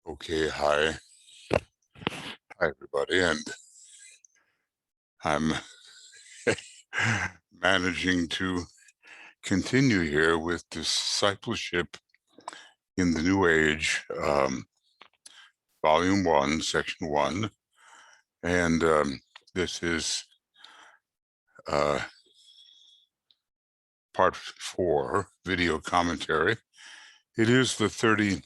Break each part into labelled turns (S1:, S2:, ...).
S1: Okay, hi everybody, and I'm managing to continue here with Discipleship in the New Age, Volume 1, Section 1, and this is Part 4, video commentary. It is the 31st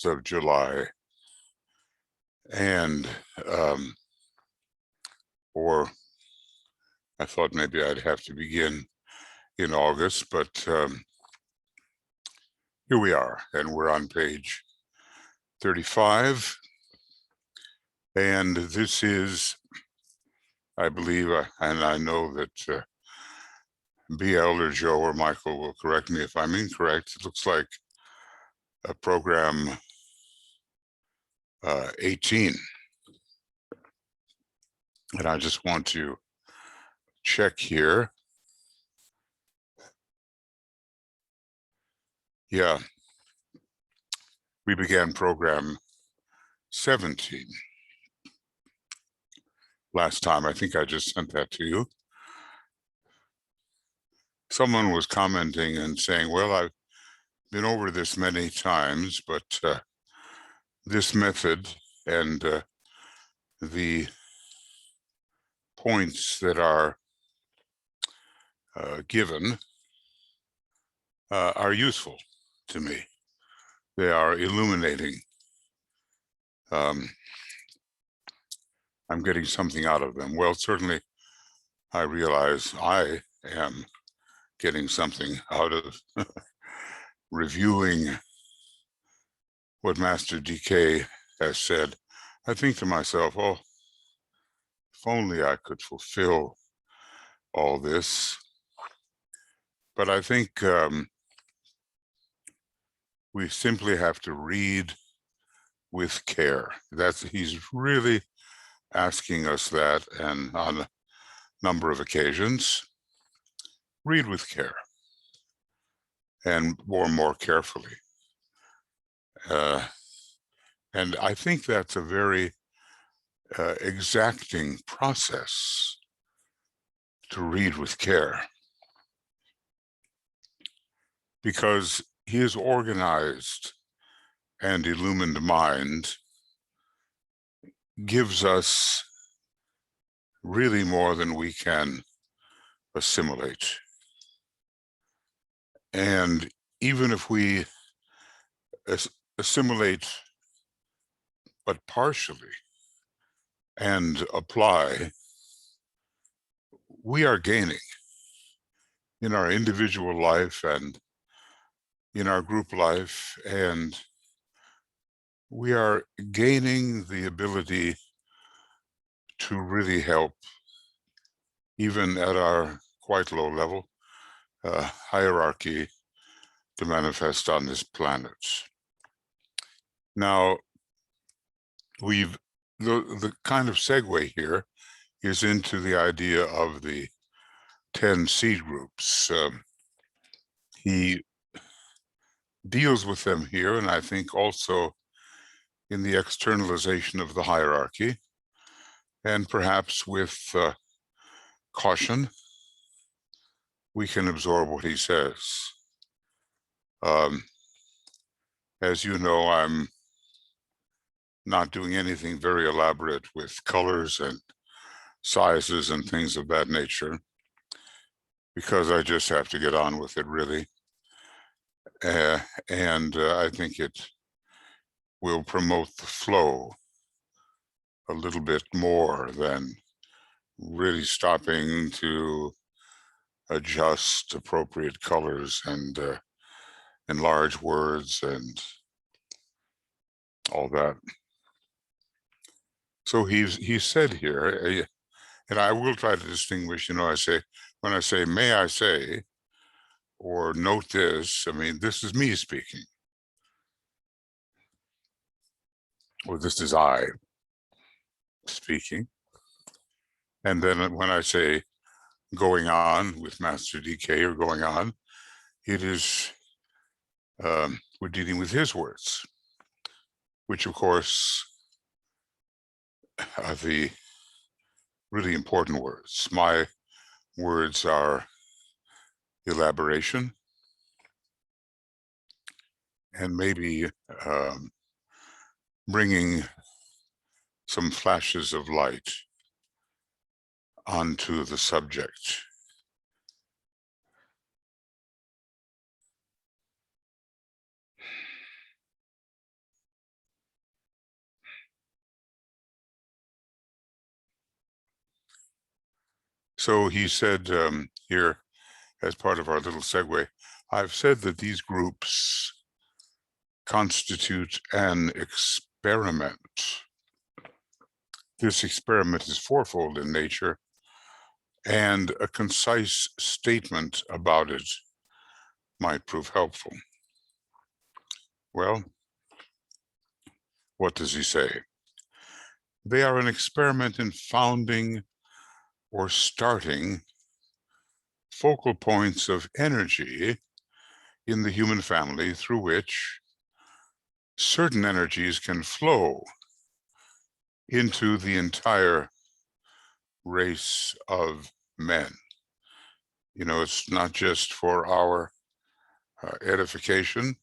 S1: of July, and or I thought maybe I'd have to begin in August, but here we are, and we're on page 35, and this is, I believe, and I know that BL or Joe or Michael will correct me if I'm incorrect. It looks like a program 18. And I just want to check here. Yeah, we began program 17 last time. I think I just sent that to you. Someone was commenting and saying, well, I've been over this many times, but this method and the points that are given are useful to me. They are illuminating. I'm getting something out of them. Well, certainly I realize I am getting something out of reviewing what Master DK has said. I think to myself, oh, if only I could fulfill all this. But I think we simply have to read with care. He's really asking us that, and on a number of occasions, read with care and more carefully. And I think that's a very exacting process to read with care, because his organized and illumined mind gives us really more than we can assimilate. And even if we assimilate but partially and apply, we are gaining in our individual life and in our group life, and we are gaining the ability to really help, even at our quite low level hierarchy, to manifest on this planet. Now, the kind of segue here is into the idea of the 10 seed groups. He deals with them here, and I think also in the externalization of the hierarchy, and perhaps with caution, we can absorb what he says. As you know, I'm not doing anything very elaborate with colors and sizes and things of that nature, because I just have to get on with it, really. And I think it will promote the flow a little bit more than really stopping to adjust appropriate colors and enlarge words and all that. So he said here, and I will try to distinguish, when I say, may I say, or note this, I mean, this is me speaking, or this is I speaking. And then when I say going on with Master DK or going on, it is we're dealing with his words, which of course are the really important words. My words are elaboration and maybe bringing some flashes of light onto the subject. So he said here, as part of our little segue, I've said that these groups constitute an experiment. This experiment is fourfold in nature, and a concise statement about it might prove helpful. Well, what does he say? They are an experiment in founding or starting focal points of energy in the human family through which certain energies can flow into the entire race of men. You know, it's not just for our edification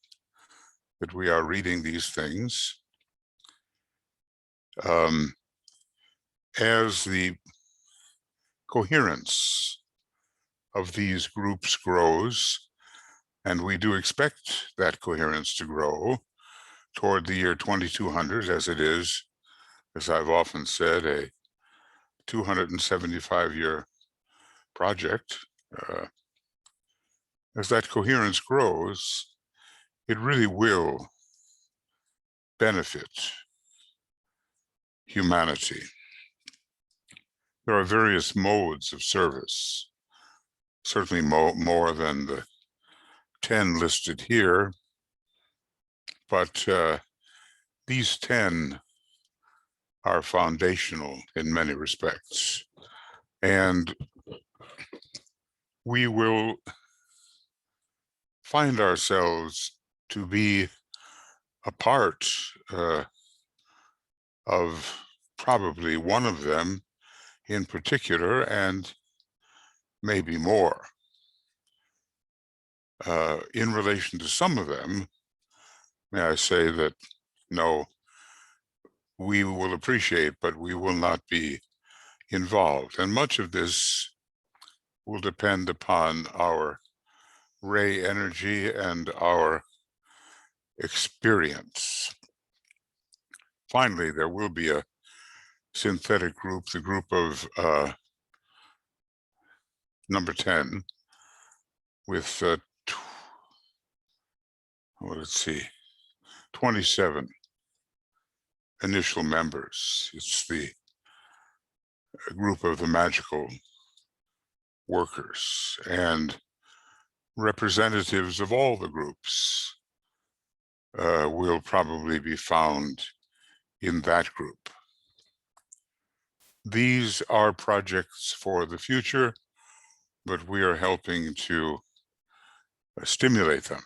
S1: that we are reading these things. As the coherence of these groups grows, and we do expect that coherence to grow toward the year 2200, as it is, as I've often said, a 275-year project. As that coherence grows, it really will benefit humanity. There are various modes of service, certainly more than the 10 listed here, but these 10 are foundational in many respects. And we will find ourselves to be a part of probably one of them in particular, and maybe more. In relation to some of them, may I say that, no, we will appreciate, but we will not be involved. And much of this will depend upon our ray energy and our experience. Finally, there will be a synthetic group, the group of number 10, with, let's see, 27 initial members. It's the group of the magical workers, and representatives of all the groups will probably be found in that group. These are projects for the future, but we are helping to stimulate them.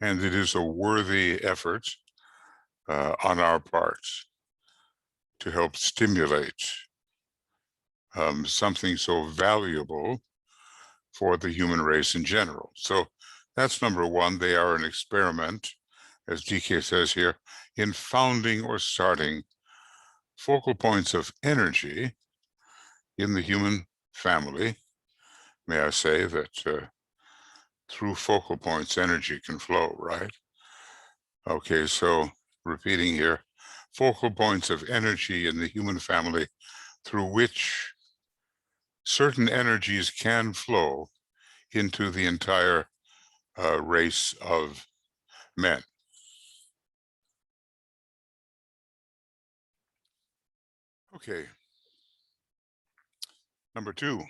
S1: And it is a worthy effort on our part to help stimulate something so valuable for the human race in general. So that's number one. They are an experiment, as DK says here, in founding or starting focal points of energy in the human family. May I say that through focal points, energy can flow, right? Okay, so repeating here, focal points of energy in the human family through which certain energies can flow into the entire race of men. Okay. Number two,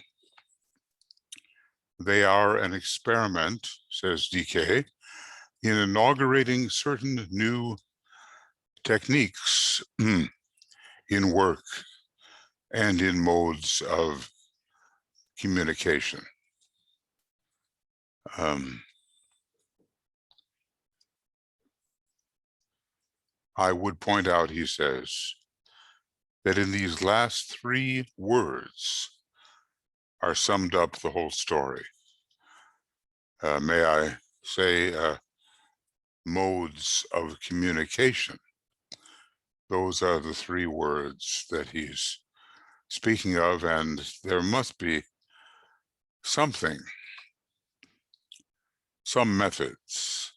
S1: they are an experiment, says DK, in inaugurating certain new techniques in work and in modes of communication. I would point out, he says, that in these last 3 words are summed up the whole story. May I say, modes of communication. Those are the 3 words that he's speaking of, and there must be something, some methods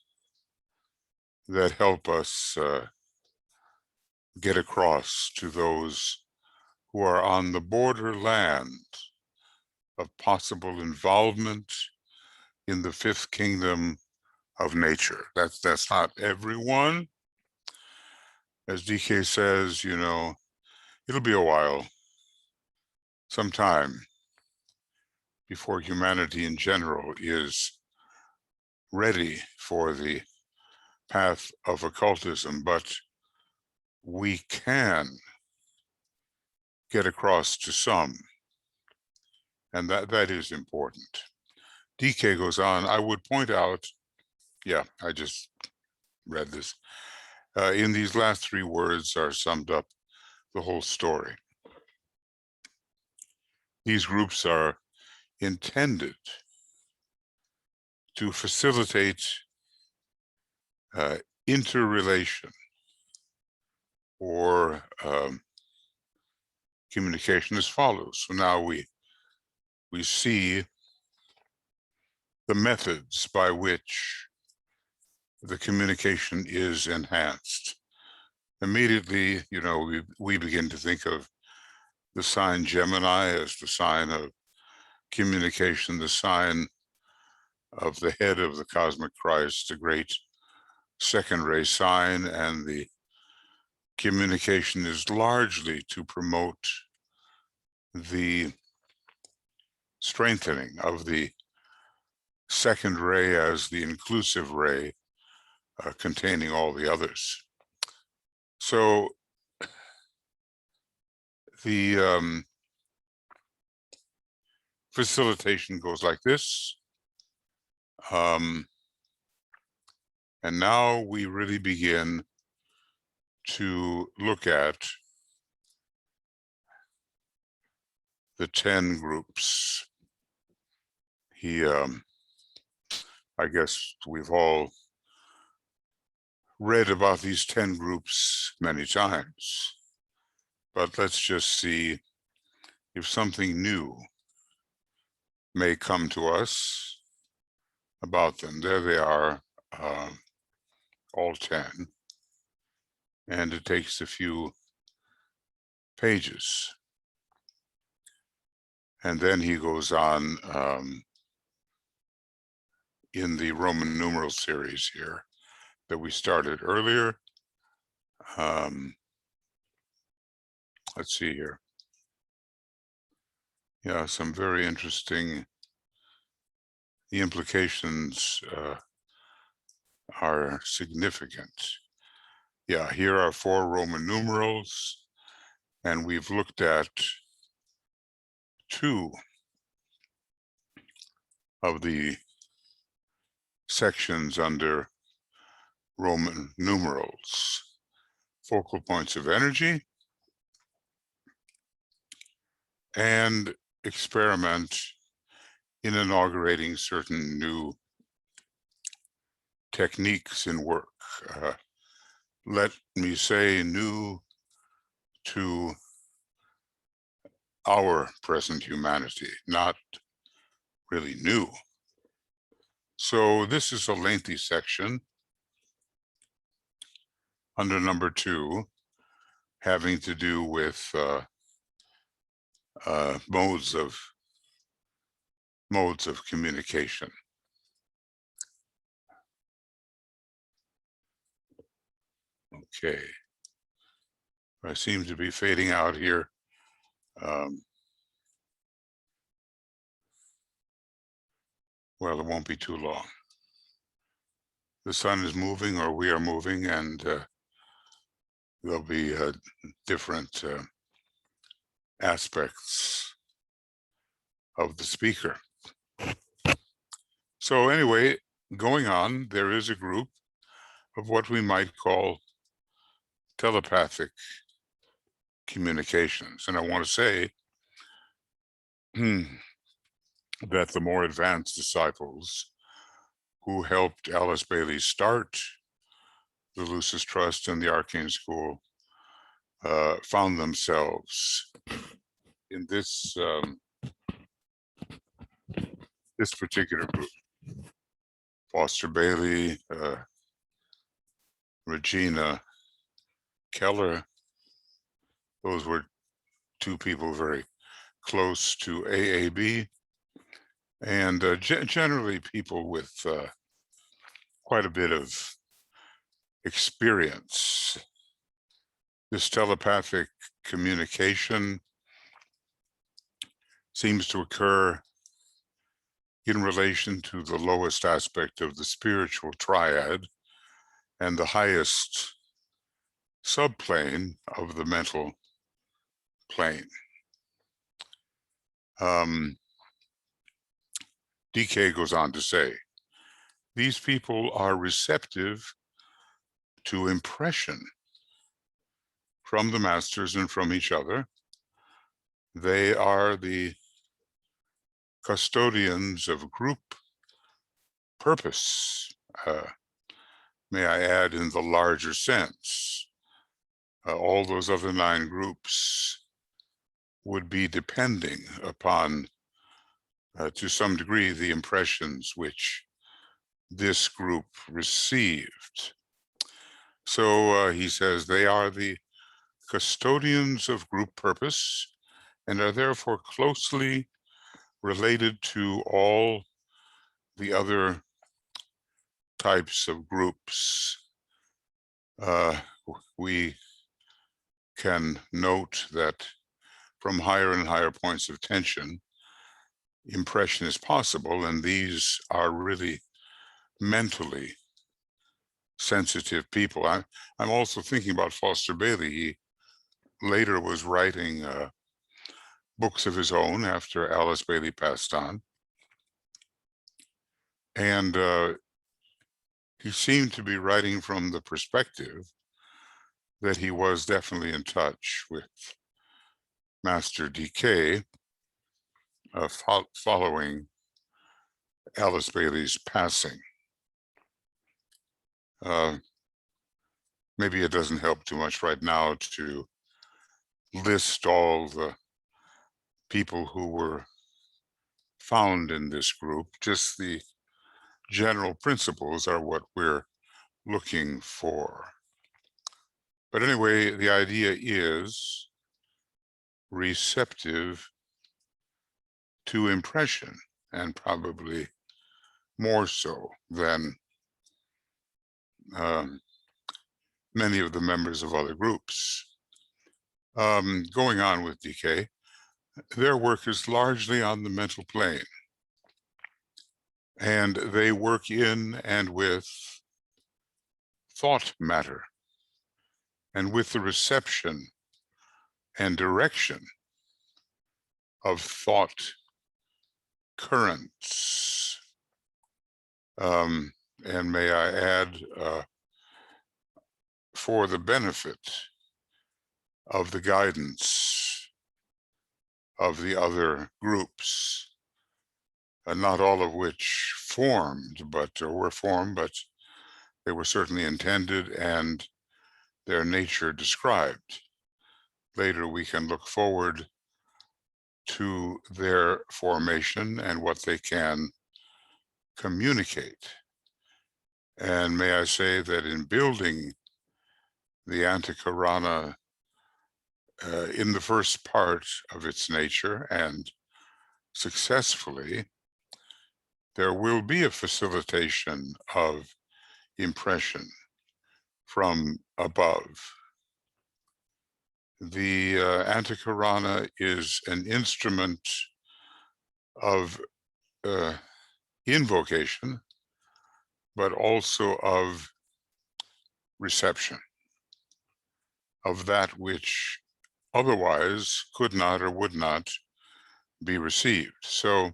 S1: that help us get across to those who are on the borderland of possible involvement in the 5th kingdom of nature. That's not everyone. As DK says, you know, it'll be a while, some time, before humanity in general is ready for the path of occultism, but we can get across to some, and that is important. DK goes on, I would point out, yeah, I just read this, in these last 3 words are summed up the whole story. These groups are intended to facilitate interrelation or communication as follows. So now we see the methods by which the communication is enhanced. Immediately, you know, we begin to think of the sign Gemini as the sign of communication, the sign of the head of the cosmic Christ, the great second ray sign, and the communication is largely to promote the strengthening of the second ray as the inclusive ray, containing all the others. So the facilitation goes like this. And now we really begin to look at the 10 groups. I guess we've all read about these 10 groups many times, but let's just see if something new may come to us about them. There they are, all 10, and it takes a few pages. And then he goes on in the Roman numeral series here that we started earlier. Let's see here. Yeah, some very interesting, the implications are significant. Yeah, here are 4 Roman numerals, and we've looked at 2 of the sections under Roman numerals: focal points of energy and experiment in inaugurating certain new techniques in work. Let me say new to our present humanity, not really new. So this is a lengthy section under number 2, having to do with modes of communication. Okay, I seem to be fading out here. Well, it won't be too long. The sun is moving, or we are moving, and there'll be different aspects of the speaker. So anyway, going on, there is a group of what we might call telepathic communications. And I want to say that the more advanced disciples who helped Alice Bailey start the Lucis Trust and the Arcane School found themselves in this this particular group. Foster Bailey, Regina Keller, those were two people very close to AAB, and generally people with quite a bit of experience. This telepathic communication seems to occur in relation to the lowest aspect of the spiritual triad and the highest subplane of the mental plane. DK goes on to say, these people are receptive to impression from the masters and from each other. They are the custodians of group purpose, may I add, in the larger sense. All those other 9 groups would be depending upon, to some degree, the impressions which this group received. So he says they are the custodians of group purpose and are therefore closely related to all the other types of groups. We can note that from higher and higher points of tension, impression is possible, and these are really mentally sensitive people. I'm also thinking about Foster Bailey. He later was writing books of his own after Alice Bailey passed on. And he seemed to be writing from the perspective that he was definitely in touch with Master DK following Alice Bailey's passing. Maybe it doesn't help too much right now to list all the people who were found in this group. Just the general principles are what we're looking for. But anyway, the idea is receptive to impression, and probably more so than many of the members of other groups. Going on with DK, their work is largely on the mental plane, and they work in and with thought matter, and with the reception and direction of thought currents. And may I add, for the benefit of the guidance of the other groups, not all of which were formed, but they were certainly intended and their nature described. Later we can look forward to their formation and what they can communicate. And may I say that in building the antahkarana in the first part of its nature and successfully, there will be a facilitation of impression from above. The antahkarana is an instrument of invocation, but also of reception, of that which otherwise could not or would not be received. So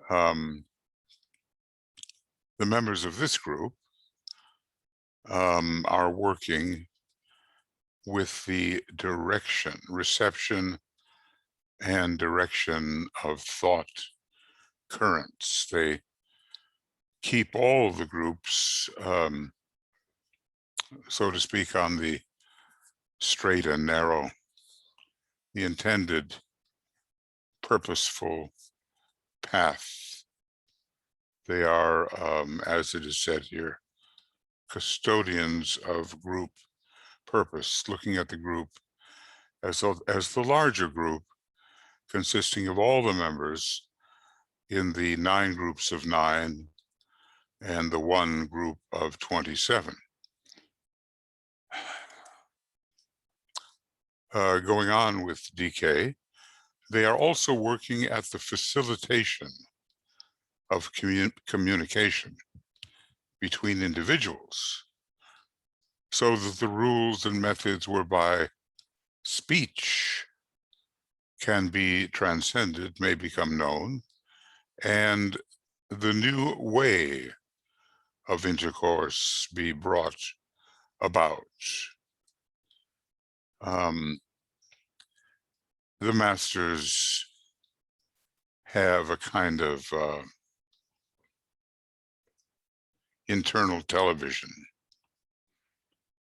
S1: the members of this group are working with the direction, reception, and direction of thought currents. They keep all of the groups, so to speak, on the straight and narrow, the intended, purposeful path. They are, as it is said here, custodians of group purpose, looking at the group as the larger group consisting of all the members in the 9 groups of 9 and the 1 group of 27. Going on with DK, they are also working at the facilitation of communication between individuals, so that the rules and methods whereby speech can be transcended may become known, and the new way of intercourse be brought about. The masters have a kind of internal television,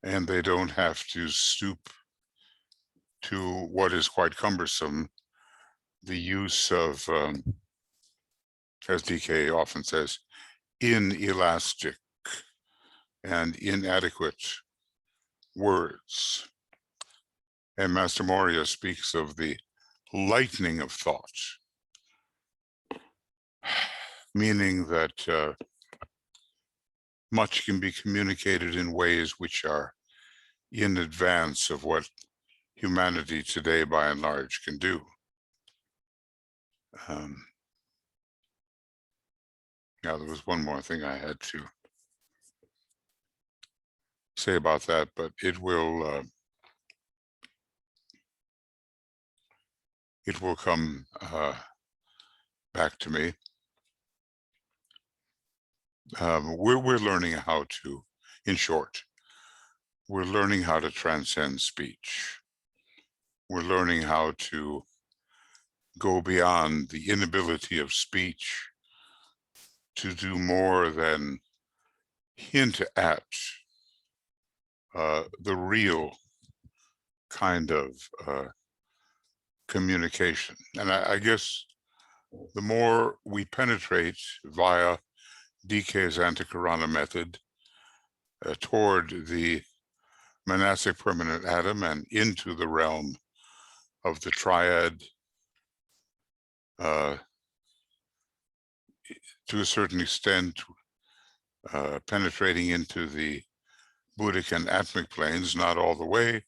S1: and they don't have to stoop to what is quite cumbersome, the use of, as DK often says, inelastic and inadequate words. And Master Moria speaks of the lightning of thought, meaning that much can be communicated in ways which are in advance of what humanity today, by and large, can do. Now, there was one more thing I had to say about that, but it will come back to me. We're learning how to, in short, we're learning how to transcend speech. We're learning how to go beyond the inability of speech to do more than hint at the real kind of communication. And I guess the more we penetrate via DK's antahkarana method toward the monastic permanent atom and into the realm of the triad, to a certain extent, penetrating into the buddhic and atmic planes, not all the way,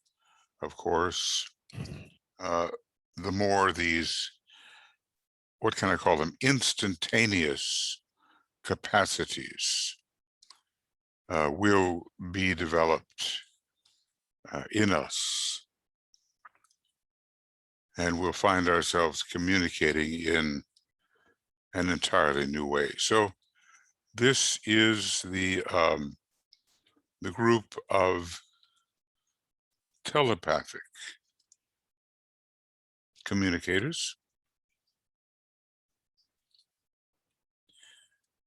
S1: of course, the more these, what can I call them, instantaneous capacities will be developed in us, and we'll find ourselves communicating in an entirely new way. So this is the group of telepathic communicators.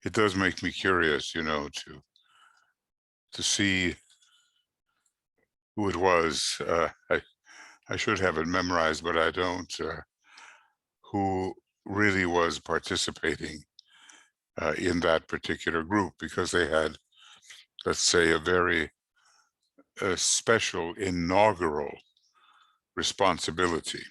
S1: It does make me curious, you know, to see who it was. I should have it memorized, but I don't. Who really was participating in that particular group, because they had, let's say, a very special inaugural responsibility.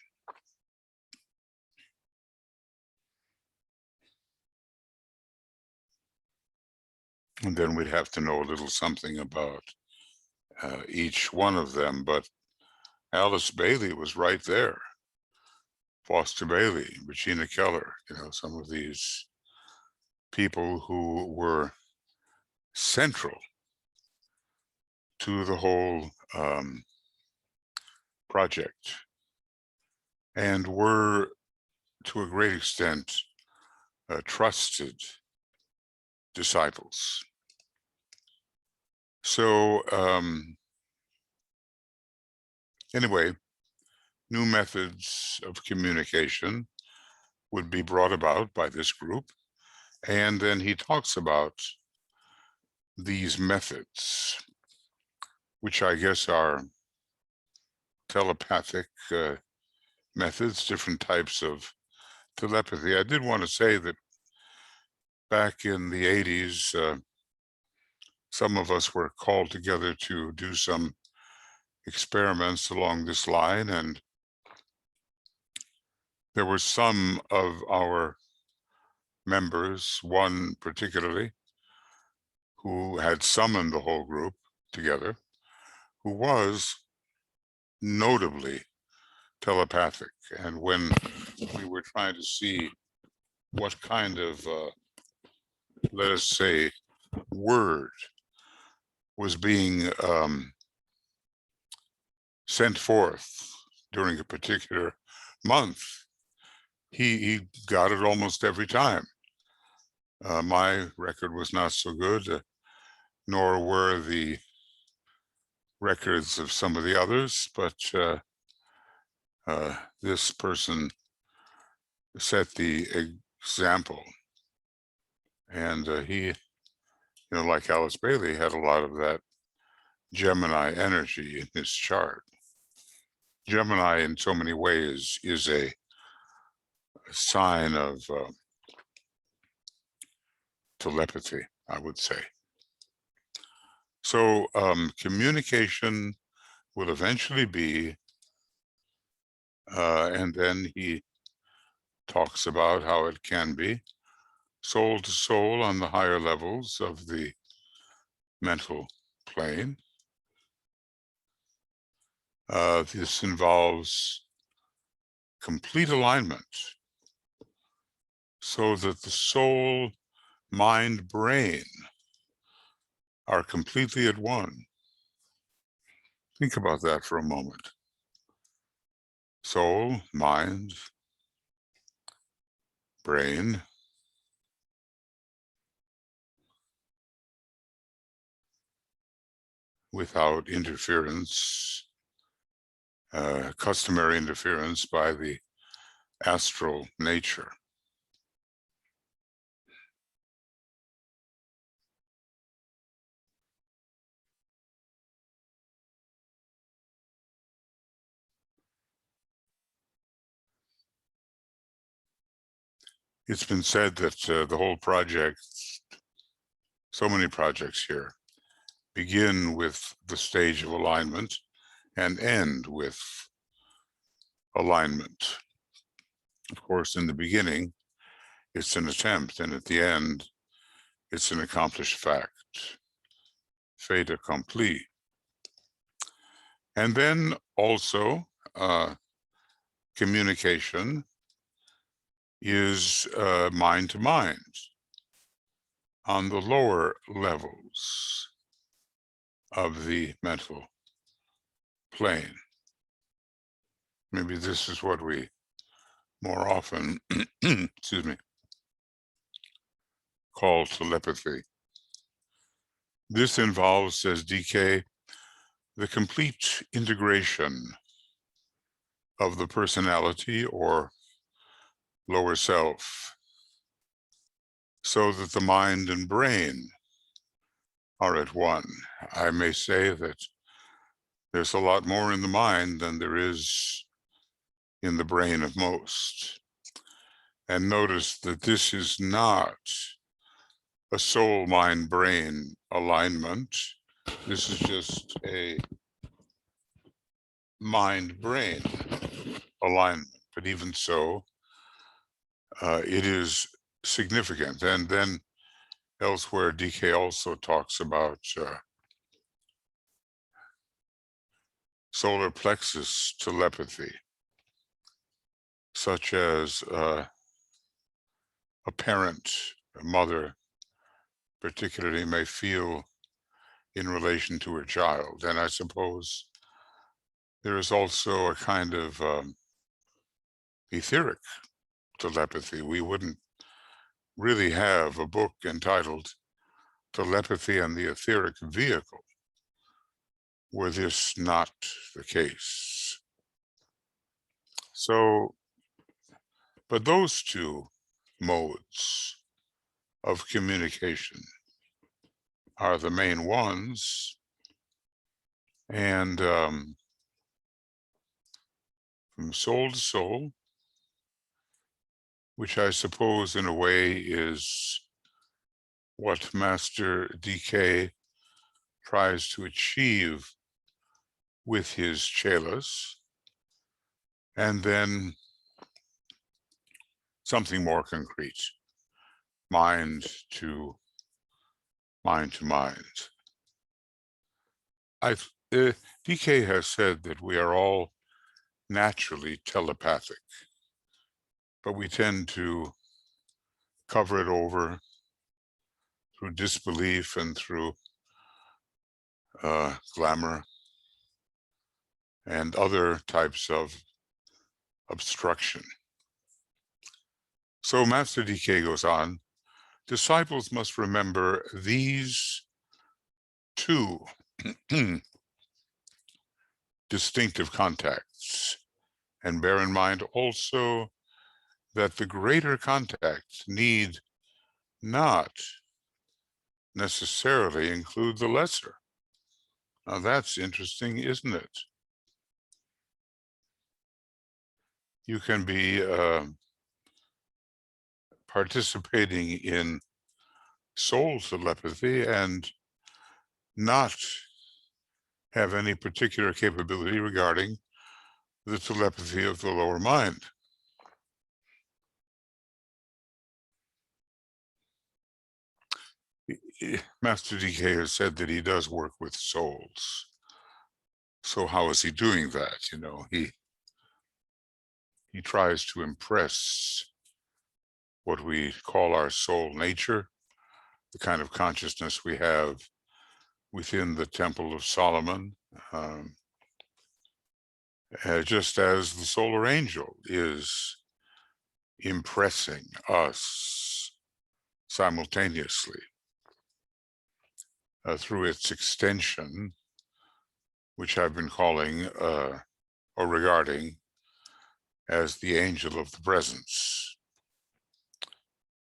S1: And then we'd have to know a little something about each one of them. But Alice Bailey was right there. Foster Bailey, Regina Keller, you know, some of these people who were central to the whole project, and were, to a great extent, trusted disciples. So Anyway, new methods of communication would be brought about by this group. And then he talks about these methods, which I guess are telepathic methods, different types of telepathy. I did want to say that back in the 80s, some of us were called together to do some experiments along this line, and there were some of our members, one particularly, who had summoned the whole group together, who was notably telepathic. And when we were trying to see what kind of, let us say, word was being sent forth during a particular month, he got it almost every time. My record was not so good, nor were the records of some of the others, but this person set the example. And he, like Alice Bailey, had a lot of that Gemini energy in his chart. Gemini, in so many ways, is a sign of telepathy, I would say. So communication will eventually be, and then he talks about how it can be soul to soul on the higher levels of the mental plane. This involves complete alignment so that the soul, mind, brain are completely at one. Think about that for a moment. Soul, mind, brain, without interference, customary interference by the astral nature. It's been said that the whole project, so many projects here, begin with the stage of alignment and end with alignment. Of course, in the beginning, it's an attempt, and at the end, it's an accomplished fact, fait accompli. And then also, communication is mind to mind on the lower levels of the mental plane. Maybe this is what we more often, excuse me, call telepathy. This involves, says DK, the complete integration of the personality or lower self, so that the mind and brain are at one. I may say that there's a lot more in the mind than there is in the brain of most. And notice that this is not a soul, mind, brain alignment. This is just a mind-brain alignment. But even so, it is significant. And then elsewhere, DK also talks about solar plexus telepathy, such as a parent, a mother particularly, may feel in relation to her child. And I suppose there is also a kind of etheric telepathy. We wouldn't really have a book entitled Telepathy and the Etheric Vehicle were this not the case. So, but those two modes of communication are the main ones. And from soul to soul, which I suppose in a way is what Master DK tries to achieve with his chelas, and then something more concrete, mind to mind. DK has said that we are all naturally telepathic, but we tend to cover it over through disbelief and through glamour and other types of obstruction. So Master DK goes on, disciples must remember these two distinctive contacts, and bear in mind also that the greater contacts need not necessarily include the lesser. Now that's interesting, isn't it? You can be participating in soul telepathy and not have any particular capability regarding the telepathy of the lower mind. Master DK has said that he does work with souls. So how is he doing that? You know, he tries to impress what we call our soul nature, the kind of consciousness we have within the Temple of Solomon, just as the solar angel is impressing us simultaneously through its extension, which I've been calling or regarding as the angel of the presence.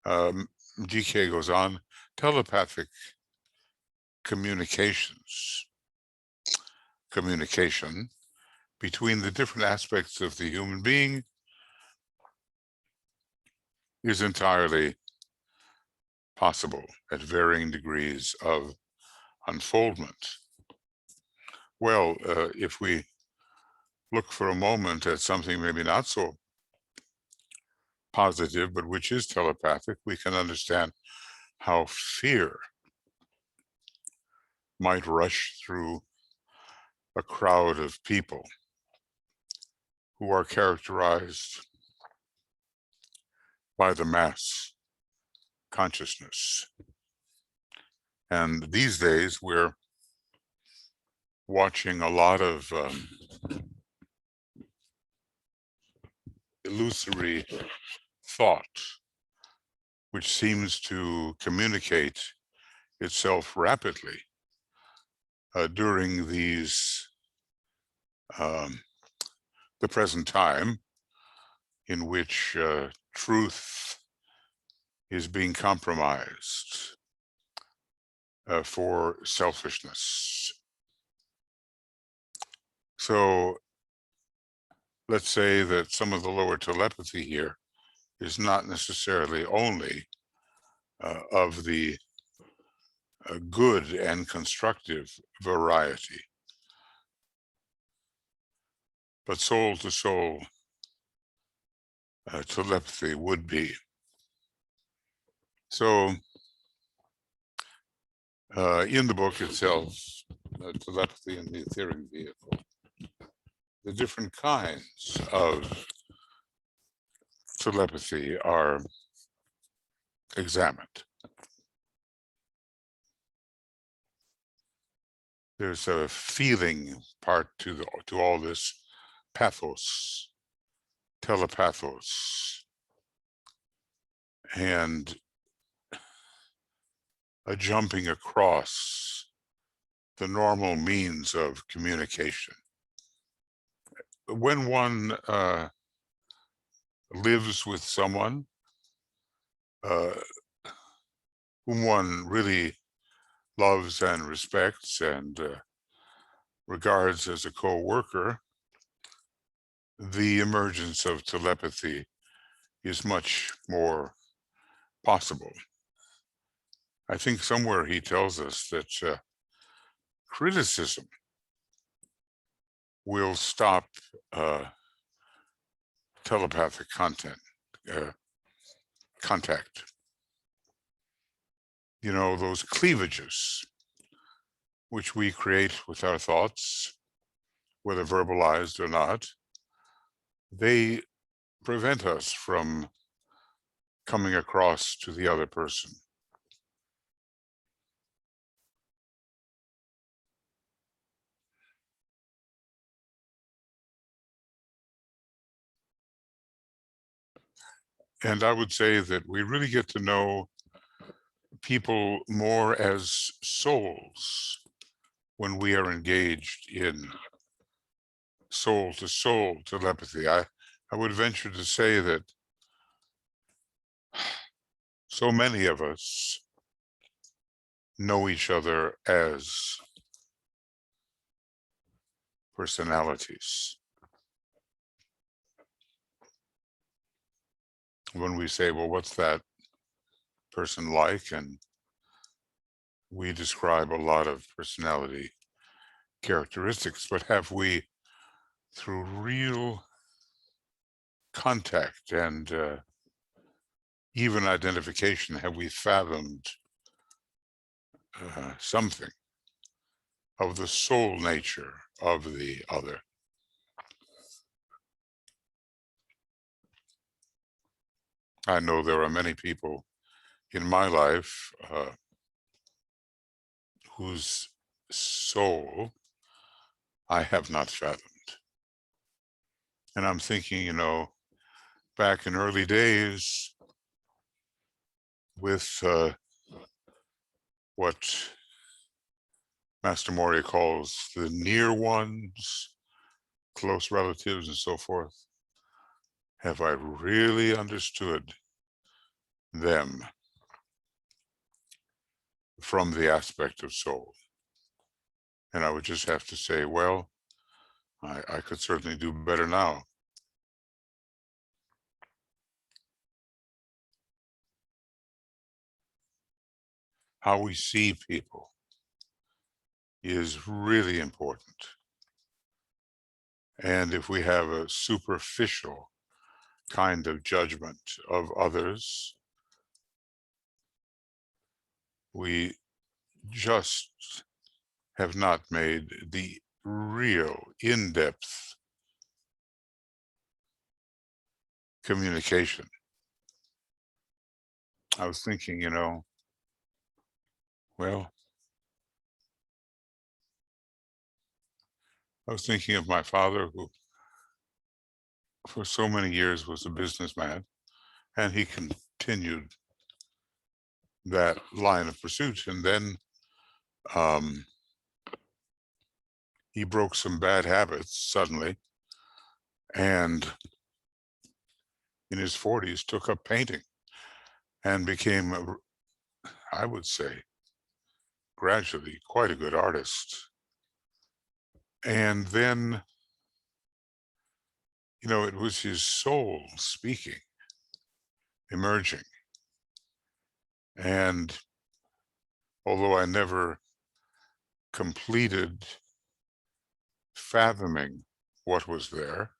S1: DK goes on, telepathic communication between the different aspects of the human being is entirely possible at varying degrees of unfoldment. Well, if we look for a moment at something maybe not so positive, but which is telepathic, we can understand how fear might rush through a crowd of people who are characterized by the mass consciousness. And these days we're watching a lot of illusory thought, which seems to communicate itself rapidly during these the present time in which truth is being compromised for selfishness. So let's say that some of the lower telepathy here is not necessarily only of the good and constructive variety, but soul to soul telepathy would be. So in the book itself, Telepathy in the Etheric Vehicle, the different kinds of telepathy are examined. There's a feeling part to all this pathos, telepathos, and a jumping across the normal means of communication. When one lives with someone whom one really loves and respects and regards as a co-worker, the emergence of telepathy is much more possible. I think somewhere he tells us that criticism will stop telepathic contact. You know, those cleavages which we create with our thoughts, whether verbalized or not, they prevent us from coming across to the other person. And I would say that we really get to know people more as souls when we are engaged in soul-to-soul telepathy. I would venture to say that so many of us know each other as personalities. When we say, well, what's that person like? And we describe a lot of personality characteristics, but have we, through real contact and even identification, have we fathomed something of the soul nature of the other? I know there are many people in my life whose soul I have not fathomed. And I'm thinking, you know, back in early days with what Master Moria calls the near ones, close relatives and so forth, have I really understood them from the aspect of soul? And I would just have to say, well, I could certainly do better now. How we see people is really important. And if we have a superficial kind of judgment of others, we just have not made the real in-depth communication. I was thinking, you know, well, I was thinking of my father, who for so many years was a businessman, and he continued that line of pursuit. And then he broke some bad habits suddenly, and in his 40s took up painting and became, I would say, gradually quite a good artist. And then, you know, it was his soul speaking, emerging. And although I never completed fathoming what was there,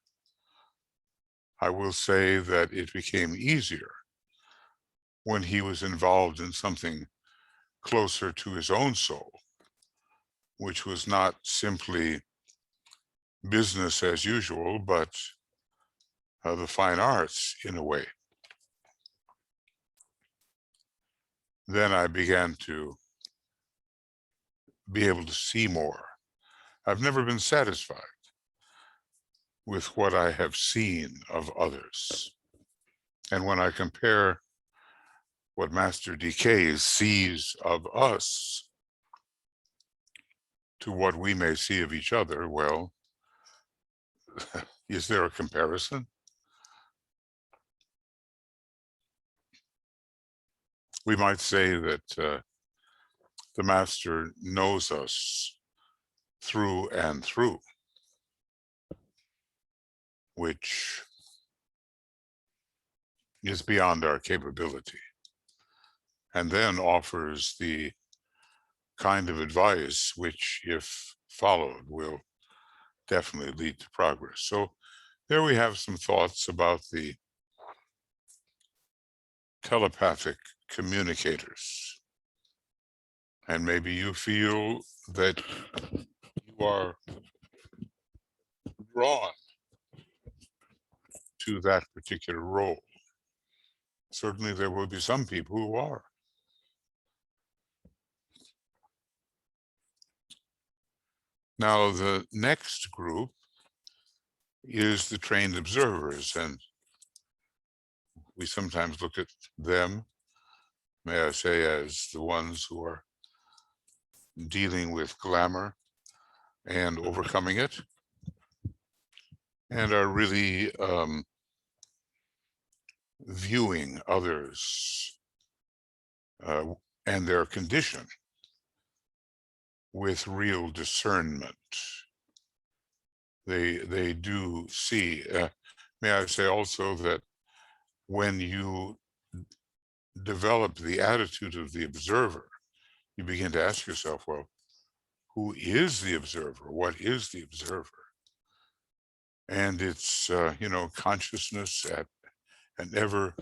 S1: I will say that it became easier when he was involved in something closer to his own soul, which was not simply business as usual, but the fine arts in a way. Then I began to be able to see more. I've never been satisfied with what I have seen of others. And when I compare what Master DK sees of us to what we may see of each other, well, is there a comparison? We might say that the master knows us through and through, which is beyond our capability, and then offers the kind of advice which, if followed, will definitely lead to progress. So there we have some thoughts about the telepathic communicators. And maybe you feel that you are drawn to that particular role. Certainly there will be some people who are. Now, the next group is the trained observers, and we sometimes look at them, may I say, as the ones who are dealing with glamour and overcoming it, and are really viewing others and their condition with real discernment. They do see. May I say also that when you develop the attitude of the observer, you begin to ask yourself, well, who is the observer? What is the observer? And it's, consciousness at an ever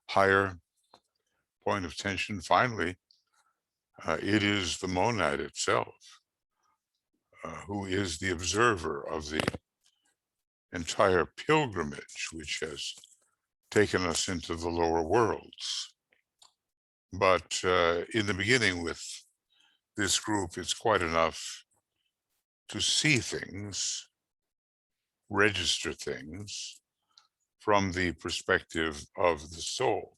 S1: higher point of tension. Finally, it is the monad itself who is the observer of the entire pilgrimage, which has taken us into the lower worlds. But in the beginning with this group, it's quite enough to see things, register things from the perspective of the soul.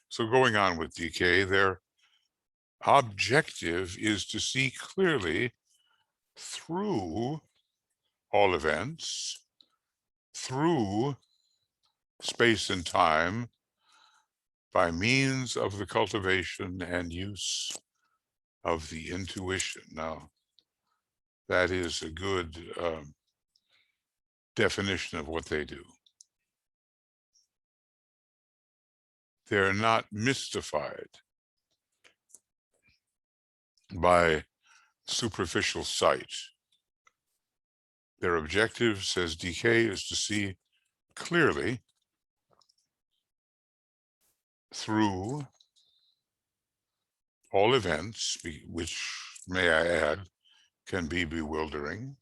S1: So going on with DK, their objective is to see clearly through all events, through space and time, by means of the cultivation and use of the intuition. Now, that is a good definition of what they do. They're not mystified by superficial sight. Their objective, says DK, is to see clearly through all events, which, may I add, can be bewildering,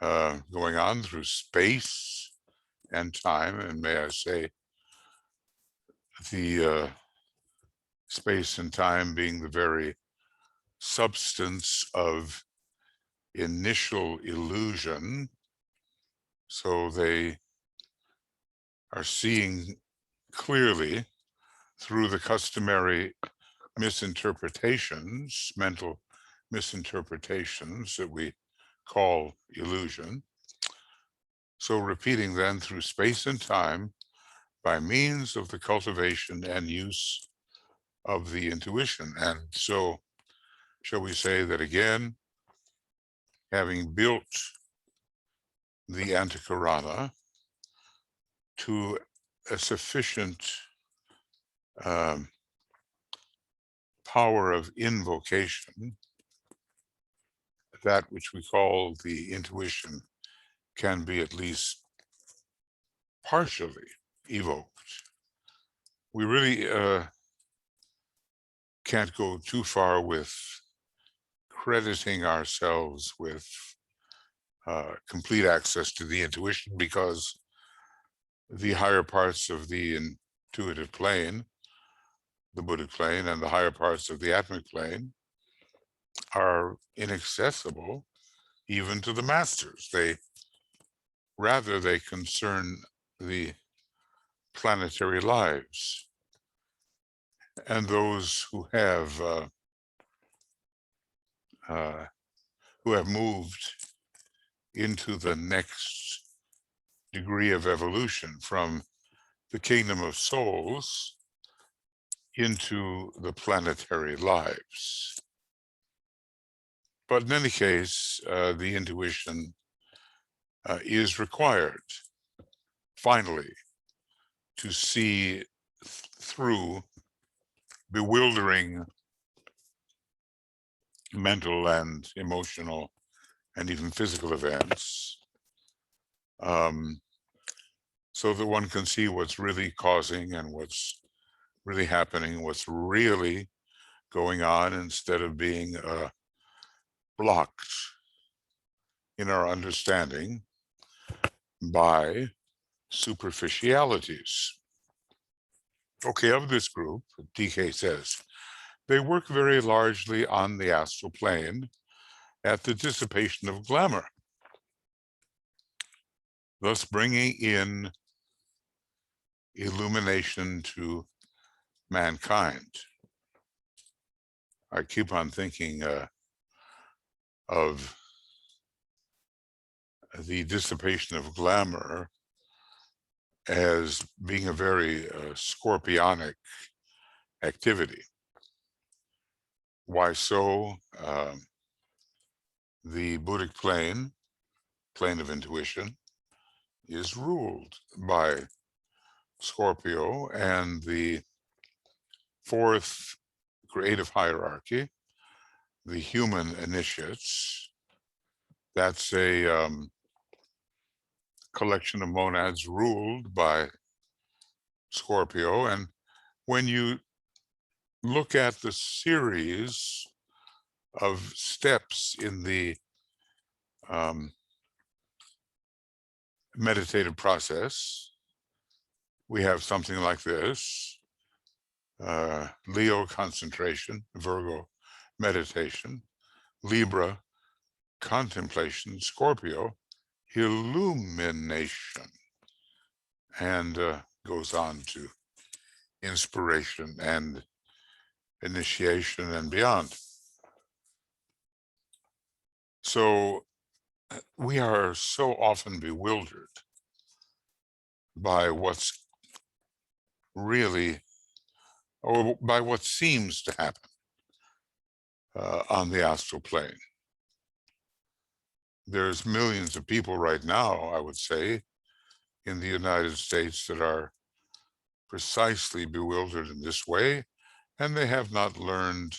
S1: going on through space and time, and may I say, the space and time being the very substance of initial illusion. So they are seeing clearly through the customary misinterpretations, mental misinterpretations that we call illusion. So repeating then through space and time by means of the cultivation and use of the intuition. And so, shall we say that again, having built the antahkarana to a sufficient power of invocation, that which we call the intuition can be at least partially evoked. We really can't go too far with crediting ourselves with complete access to the intuition, because the higher parts of the intuitive plane, the buddhic plane, and the higher parts of the atmic plane are inaccessible even to the masters. They concern the planetary lives and those who have moved into the next degree of evolution from the kingdom of souls into the planetary lives. But in any case, the intuition is required, finally, to see through bewildering mental and emotional and even physical events, so that one can see what's really causing and what's really happening, what's really going on, instead of being blocked in our understanding by superficialities. Okay, of this group, DK says, they work very largely on the astral plane at the dissipation of glamour, thus bringing in illumination to mankind. I keep on thinking of the dissipation of glamour as being a very scorpionic activity. Why so? The buddhic plane of intuition, is ruled by Scorpio, and the fourth creative hierarchy, the human initiates, that's a collection of monads ruled by Scorpio. And when you look at the series of steps in the meditative process, we have something like this: Leo, concentration; Virgo, meditation; Libra, contemplation; Scorpio, illumination, and goes on to inspiration and initiation and beyond. So we are so often bewildered by what's really, or by what seems to happen on the astral plane. There's millions of people right now, I would say, in the United States that are precisely bewildered in this way, and they have not learned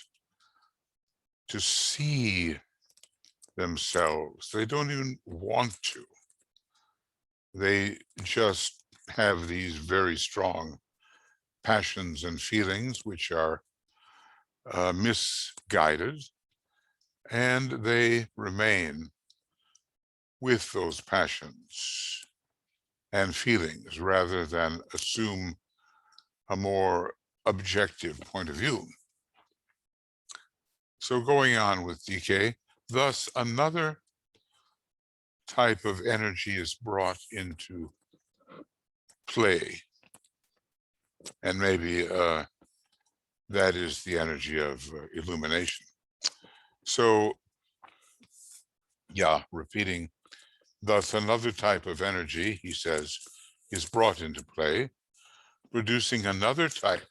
S1: to see themselves. They don't even want to. They just have these very strong passions and feelings which are misguided, and they remain with those passions and feelings rather than assume a more objective point of view. So going on with DK, thus another type of energy is brought into play, and maybe that is the energy of illumination. So yeah, repeating, thus another type of energy, he says, is brought into play, producing another type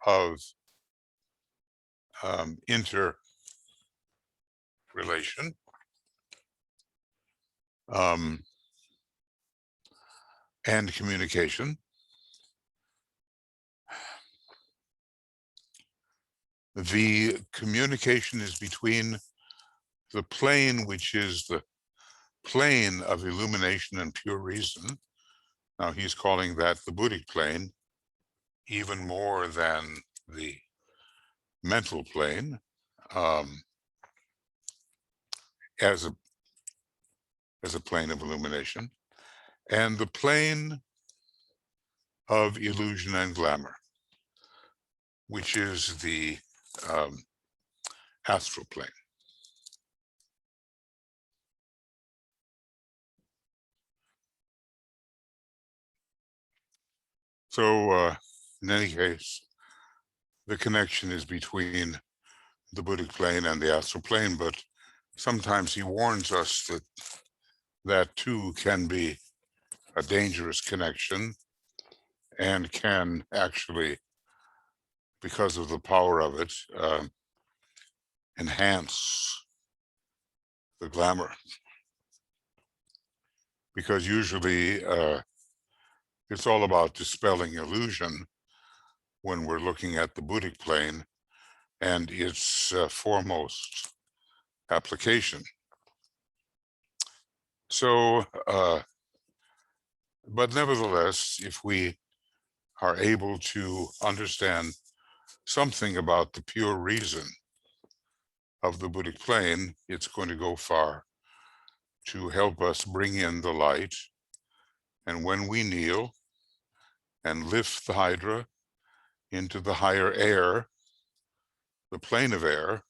S1: of interrelation, and communication. The communication is between the plane, which is the plane of illumination and pure reason. Now he's calling that the buddhic plane, even more than the mental plane, as a plane of illumination, and the plane of illusion and glamour, which is the astral plane. So in any case, the connection is between the buddhic plane and the astral plane, but sometimes he warns us that that too can be a dangerous connection and can actually because of the power of it, enhance the glamour. Because usually it's all about dispelling illusion when we're looking at the buddhic plane and its foremost application. So, but nevertheless, if we are able to understand something about the pure reason of the buddhic plane, it's going to go far to help us bring in the light. And when we kneel and lift the hydra into the higher air, the plane of air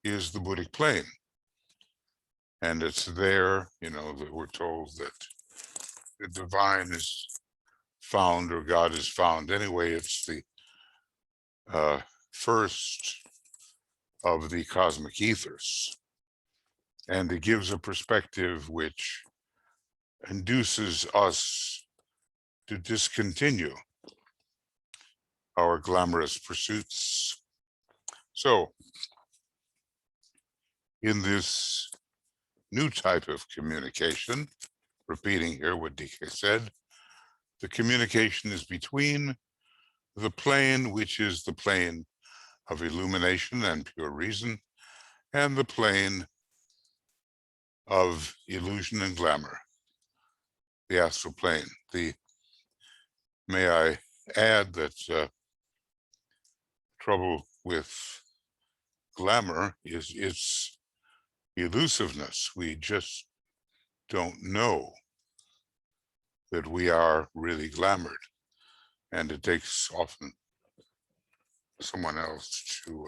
S1: is the buddhic plane. And it's there, that we're told that the divine is found, or God is found. Anyway, it's the first of the cosmic ethers. And it gives a perspective which induces us to discontinue our glamorous pursuits. So, in this new type of communication, repeating here what DK said, the communication is between the plane, which is the plane of illumination and pure reason, and the plane of illusion and glamour, the astral plane. May I add that trouble with glamour is its elusiveness. We just don't know that we are really glamored, and it takes often someone else to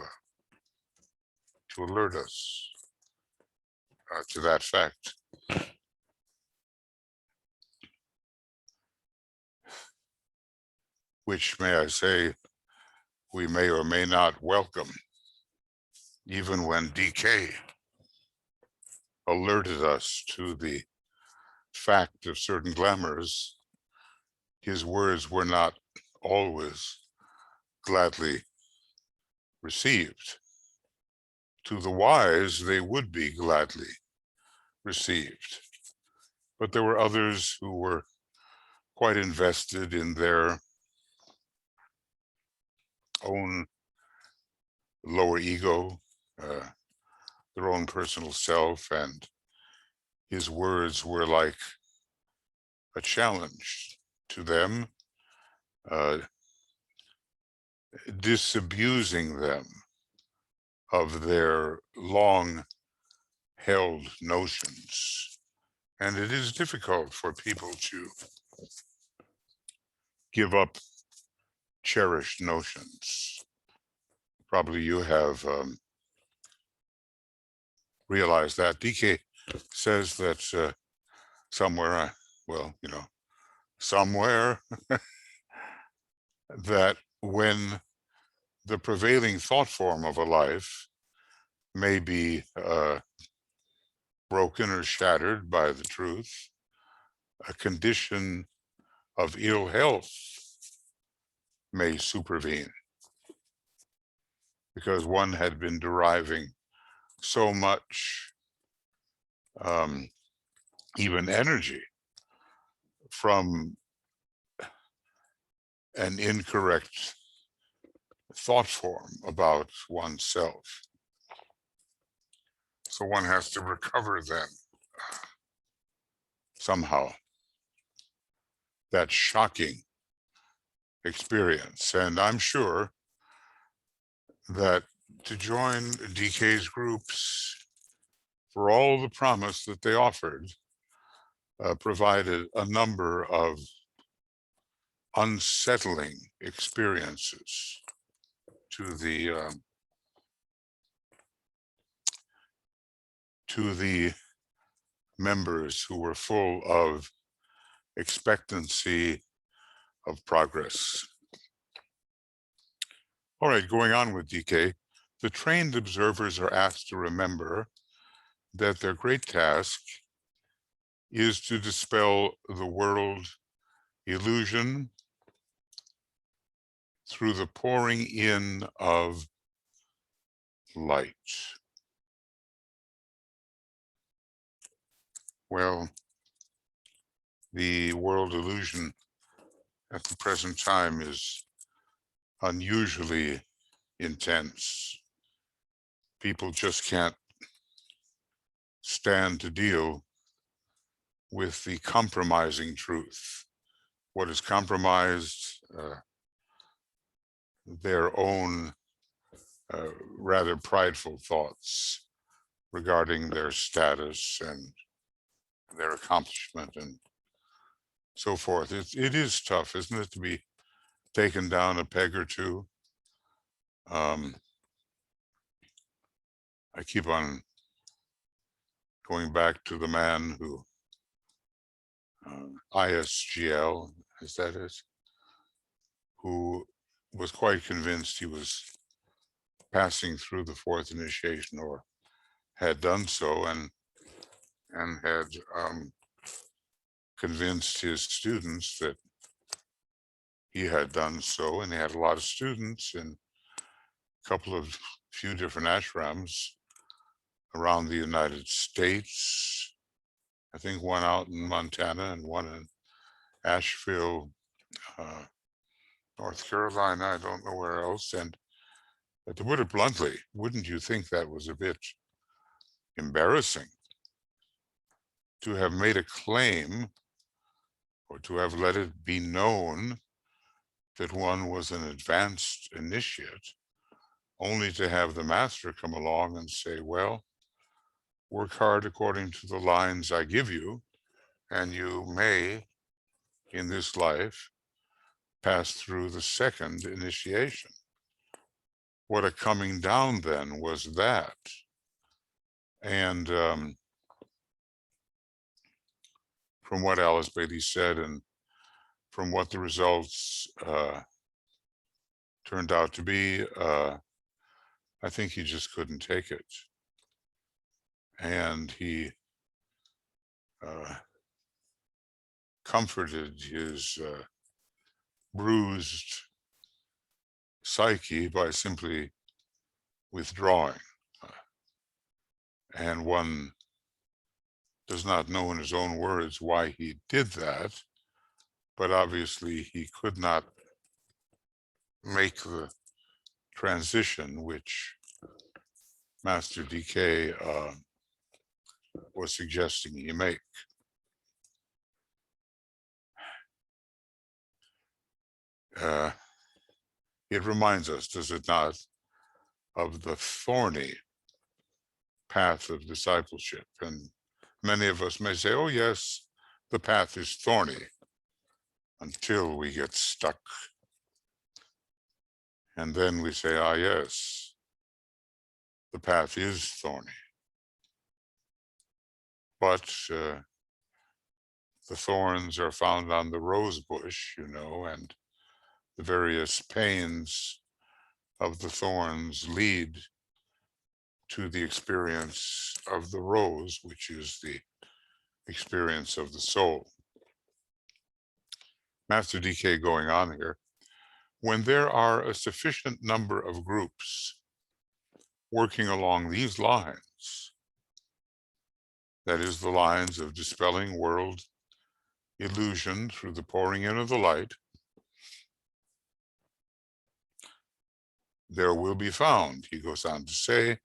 S1: alert us to that fact. Which, may I say, we may or may not welcome, even when DK alerted us to the fact of certain glamours. His words were not always gladly received. To the wise, they would be gladly received. But there were others who were quite invested in their own lower ego, their own personal self, and his words were like a challenge to them, disabusing them of their long-held notions. And it is difficult for people to give up cherished notions. Probably you have realized that. DK says that somewhere, somewhere, that when the prevailing thought form of a life may be broken or shattered by the truth, a condition of ill health may supervene, because one had been deriving so much even energy from an incorrect thought form about oneself. So one has to recover then somehow that shocking experience. And I'm sure that to join DK's groups, for all the promise that they offered, provided a number of unsettling experiences to the members who were full of expectancy of progress. All right, going on with DK, the trained observers are asked to remember that their great task is to dispel the world illusion through the pouring in of light. Well, the world illusion at the present time is unusually intense. People just can't stand to deal with the compromising truth. What is compromised? Their own rather prideful thoughts regarding their status and their accomplishment and so forth. It is tough, isn't it, to be taken down a peg or two? I keep on going back to the man who, ISGL, as that is, who was quite convinced he was passing through the fourth initiation, or had done so, and had convinced his students that he had done so, and he had a lot of students in a couple of few different ashrams around the United States. I think one out in Montana and one in Asheville, North Carolina. I don't know where else. And to put it bluntly, wouldn't you think that was a bit embarrassing to have made a claim, or to have let it be known that one was an advanced initiate, only to have the master come along and say, well, work hard according to the lines I give you, and you may, in this life, pass through the second initiation. What a coming down then was that. And from what Alice Bailey said, and from what the results turned out to be, I think he just couldn't take it. And he comforted his bruised psyche by simply withdrawing. And one does not know in his own words why he did that, but obviously he could not make the transition which Master DK was suggesting he make. It reminds us, does it not, of the thorny path of discipleship. And many of us may say, oh yes, the path is thorny, until we get stuck. And then we say, ah yes, the path is thorny. But the thorns are found on the rose bush, you know, and the various pains of the thorns lead to the experience of the rose, which is the experience of the soul. Master DK going on here. When there are a sufficient number of groups working along these lines, that is, the lines of dispelling world illusion through the pouring in of the light, there will be found, he goes on to say,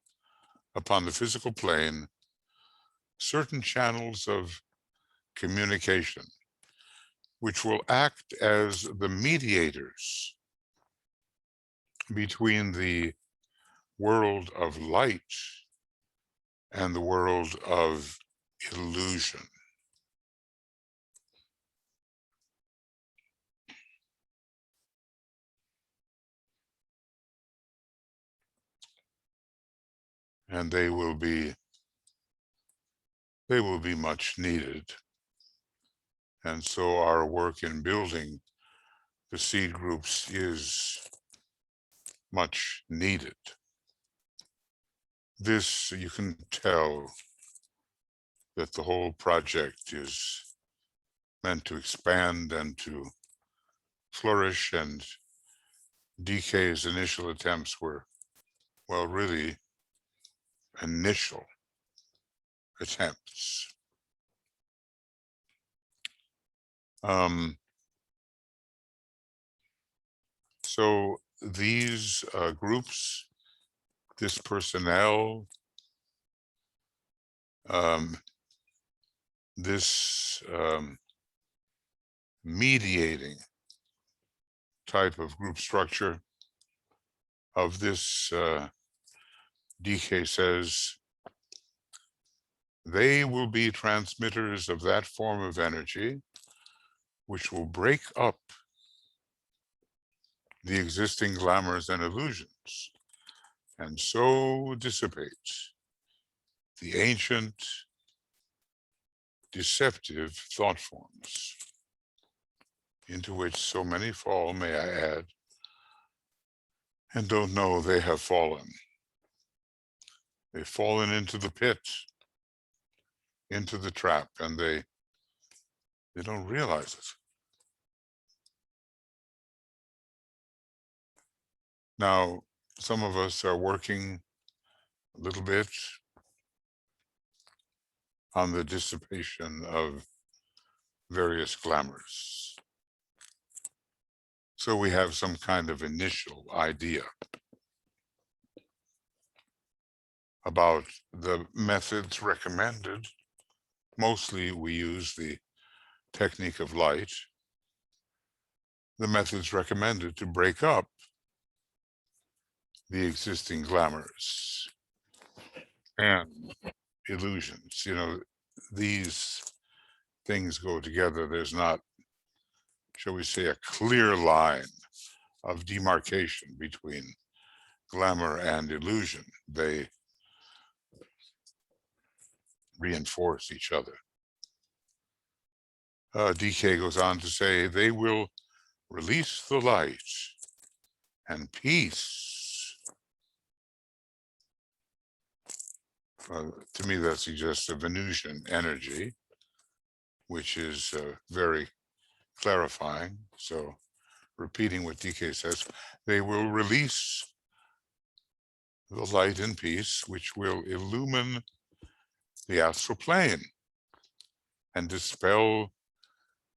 S1: upon the physical plane, certain channels of communication, which will act as the mediators between the world of light and the world of illusion. And they will be much needed. And so our work in building the seed groups is much needed. This, you can tell that the whole project is meant to expand and to flourish, and DK's initial attempts were, well, really initial attempts. So these groups, this personnel, this mediating type of group structure of this, DK says, they will be transmitters of that form of energy which will break up the existing glamours and illusions, and so dissipate the ancient deceptive thought forms into which so many fall, may I add, and don't know they have fallen. They've fallen into the pit, into the trap, and they don't realize it. Now, some of us are working a little bit on the dissipation of various glamours. So we have some kind of initial idea about the methods recommended. Mostly we use the technique of light, the methods recommended to break up the existing glamours and illusions. You know, these things go together. There's not, shall we say, a clear line of demarcation between glamour and illusion. They reinforce each other. DK goes on to say, they will release the light and peace. To me, that suggests a Venusian energy, which is very clarifying. So repeating what DK says, they will release the light and peace, which will illumine the astral plane and dispel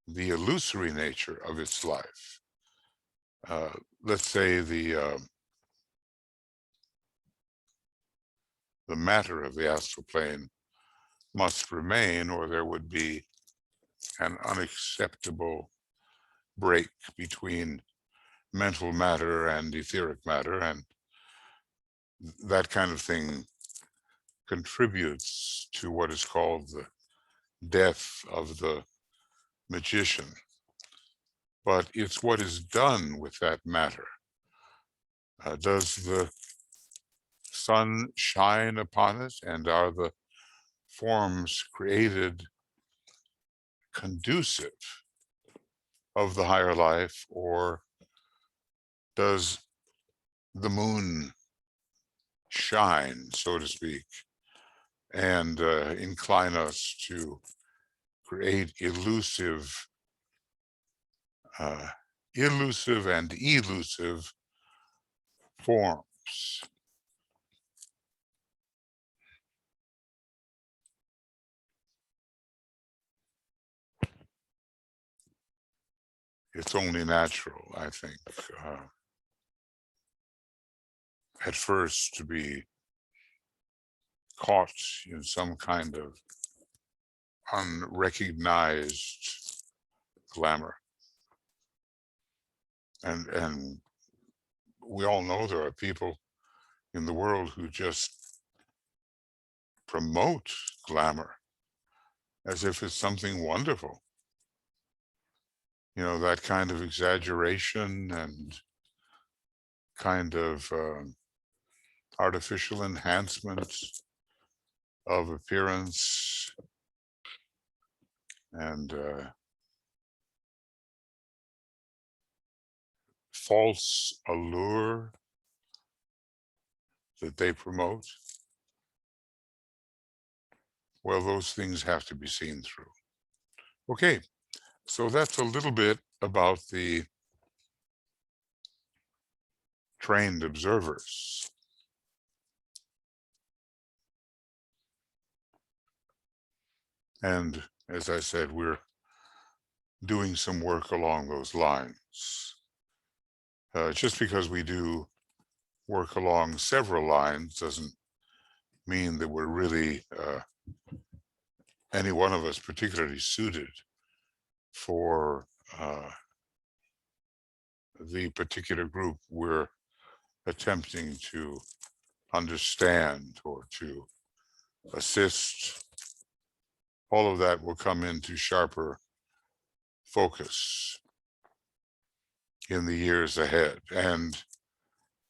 S1: the illusory nature of its life. Let's say the matter of the astral plane must remain, or there would be an unacceptable break between mental matter and etheric matter, and that kind of thing contributes to what is called the death of the magician. But it's what is done with that matter. Does the sun shine upon it, and are the forms created conducive of the higher life, or does the moon shine, so to speak, and incline us to create illusive and elusive forms? It's only natural, I think, at first to be caught in some kind of unrecognized glamour. And we all know there are people in the world who just promote glamour as if it's something wonderful. You know, that kind of exaggeration and kind of artificial enhancement of appearance and false allure that they promote. Well, those things have to be seen through. Okay, so that's a little bit about the trained observers. And as I said, we're doing some work along those lines. Just because we do work along several lines doesn't mean that we're really, any one of us, particularly suited for the particular group we're attempting to understand or to assist. All of that will come into sharper focus in the years ahead. And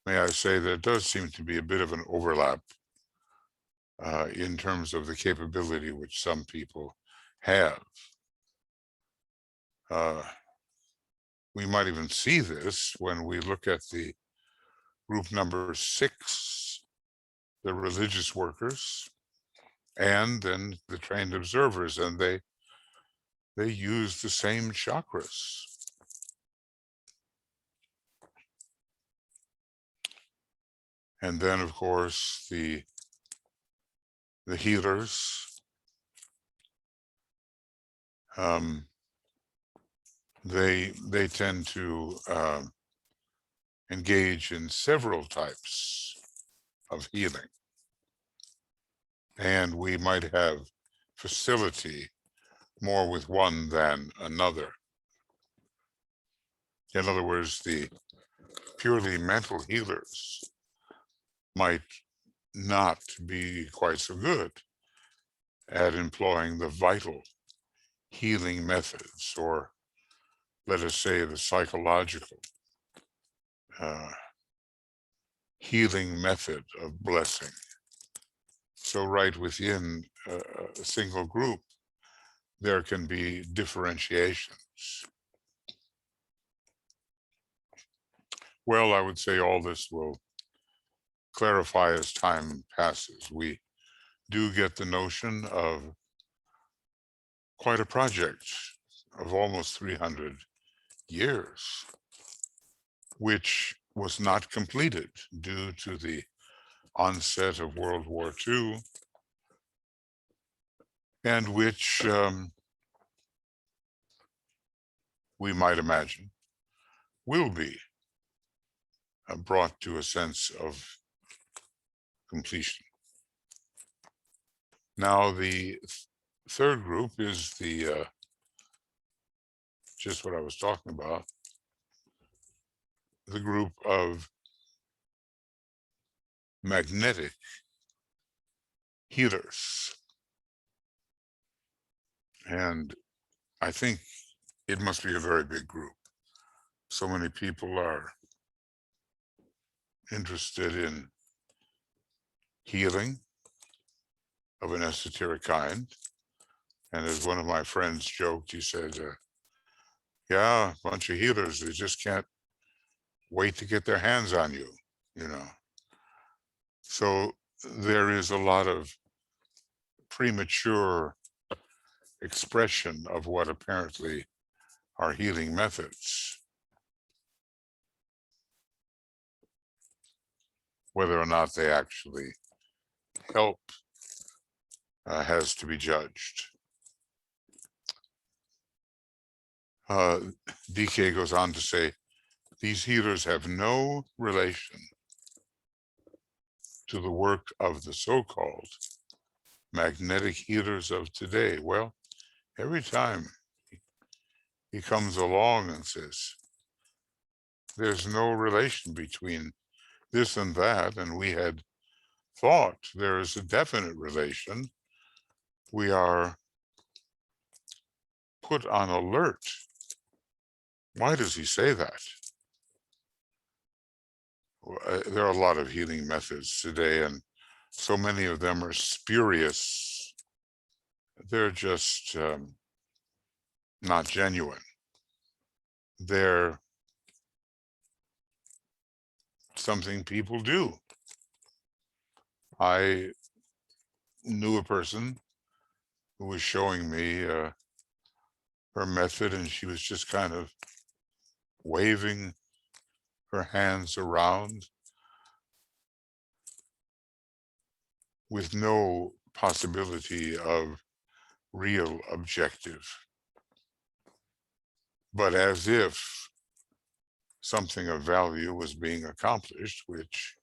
S1: may I say that it does seem to be a bit of an overlap in terms of the capability which some people have. We might even see this when we look at the group number 6, the religious workers, and then the trained observers, and they use the same chakras. And then, of course, the healers, they tend to engage in several types of healing. And we might have facility more with one than another. In other words, the purely mental healers might not be quite so good at employing the vital healing methods, or let us say the psychological healing method of blessing. So right within a single group, there can be differentiations. Well, I would say all this will clarify as time passes. We do get the notion of quite a project of almost 300 years, which was not completed due to the onset of World War II, and which we might imagine will be brought to a sense of completion. Now, the third group is the just what I was talking about, the group of magnetic healers. And I think it must be a very big group. So many people are interested in healing of an esoteric kind. And as one of my friends joked, he said, yeah, a bunch of healers, they just can't wait to get their hands on you, you know. So there is a lot of premature expression of what apparently are healing methods. Whether or not they actually help has to be judged. DK goes on to say, these healers have no relation to the work of the so-called magnetic healers of today. Well, every time he comes along and says, there's no relation between this and that, and we had thought there is a definite relation, we are put on alert. Why does he say that? There are a lot of healing methods today, and so many of them are spurious. They're just not genuine. They're something people do. I knew a person who was showing me her method, and she was just kind of waving her hands around with no possibility of real objective, but as if something of value was being accomplished, which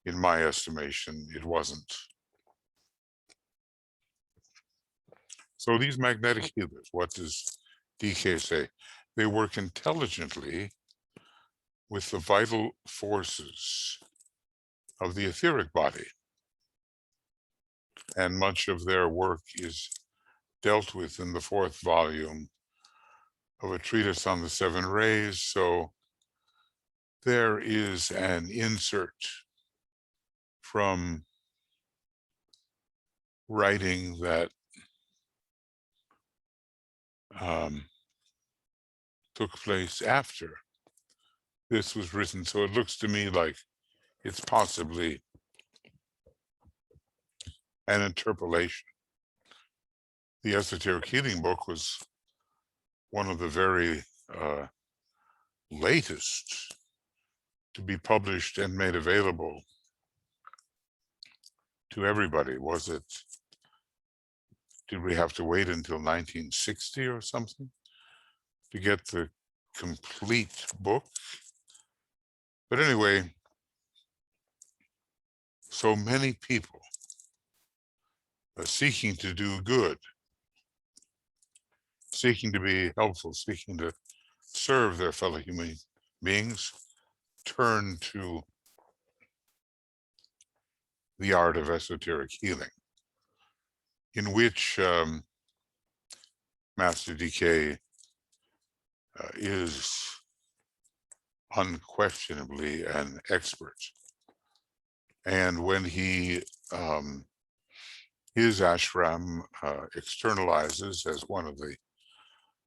S1: in my estimation, it wasn't. So these magnetic healers, what does DK say? They work intelligently with the vital forces of the etheric body. And much of their work is dealt with in the 4th volume of a treatise on the 7 rays. So there is an insert from writing that took place after this was written. So it looks to me like it's possibly an interpolation. The Esoteric Healing book was one of the very latest to be published and made available to everybody. Was it, did we have to wait until 1960 or something to get the complete book? But anyway, so many people are seeking to do good, seeking to be helpful, seeking to serve their fellow human beings, turn to the art of esoteric healing, in which Master DK is unquestionably an expert. And when he, his ashram externalizes as one of the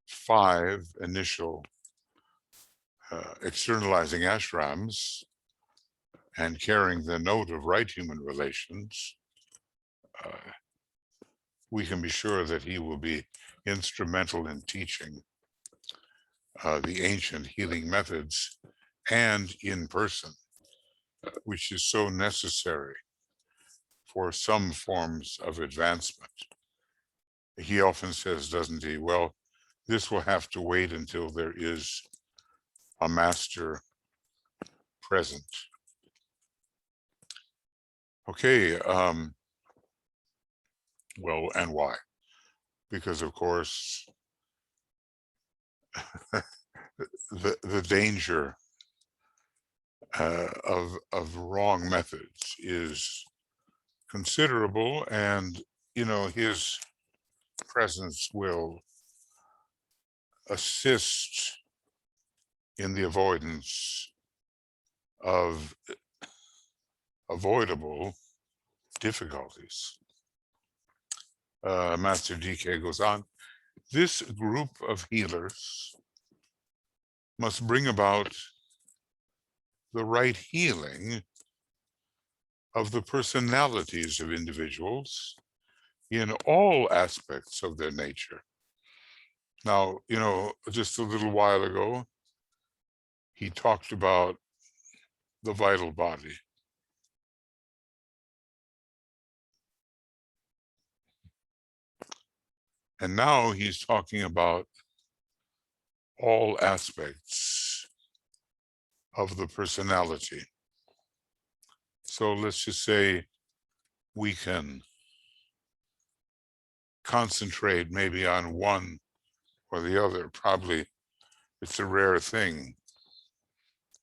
S1: 5 initial externalizing ashrams and carrying the note of right human relations, we can be sure that he will be instrumental in teaching the ancient healing methods and in person, which is so necessary for some forms of advancement. He often says, doesn't he, well, this will have to wait until there is a master present. Okay, well, and why? Because of course, the danger of wrong methods is considerable, and his presence will assist in the avoidance of avoidable difficulties. Master DK goes on, this group of healers must bring about the right healing of the personalities of individuals in all aspects of their nature. Now, just a little while ago, he talked about the vital body. And now he's talking about all aspects of the personality. So let's just say we can concentrate maybe on one or the other. Probably it's a rare thing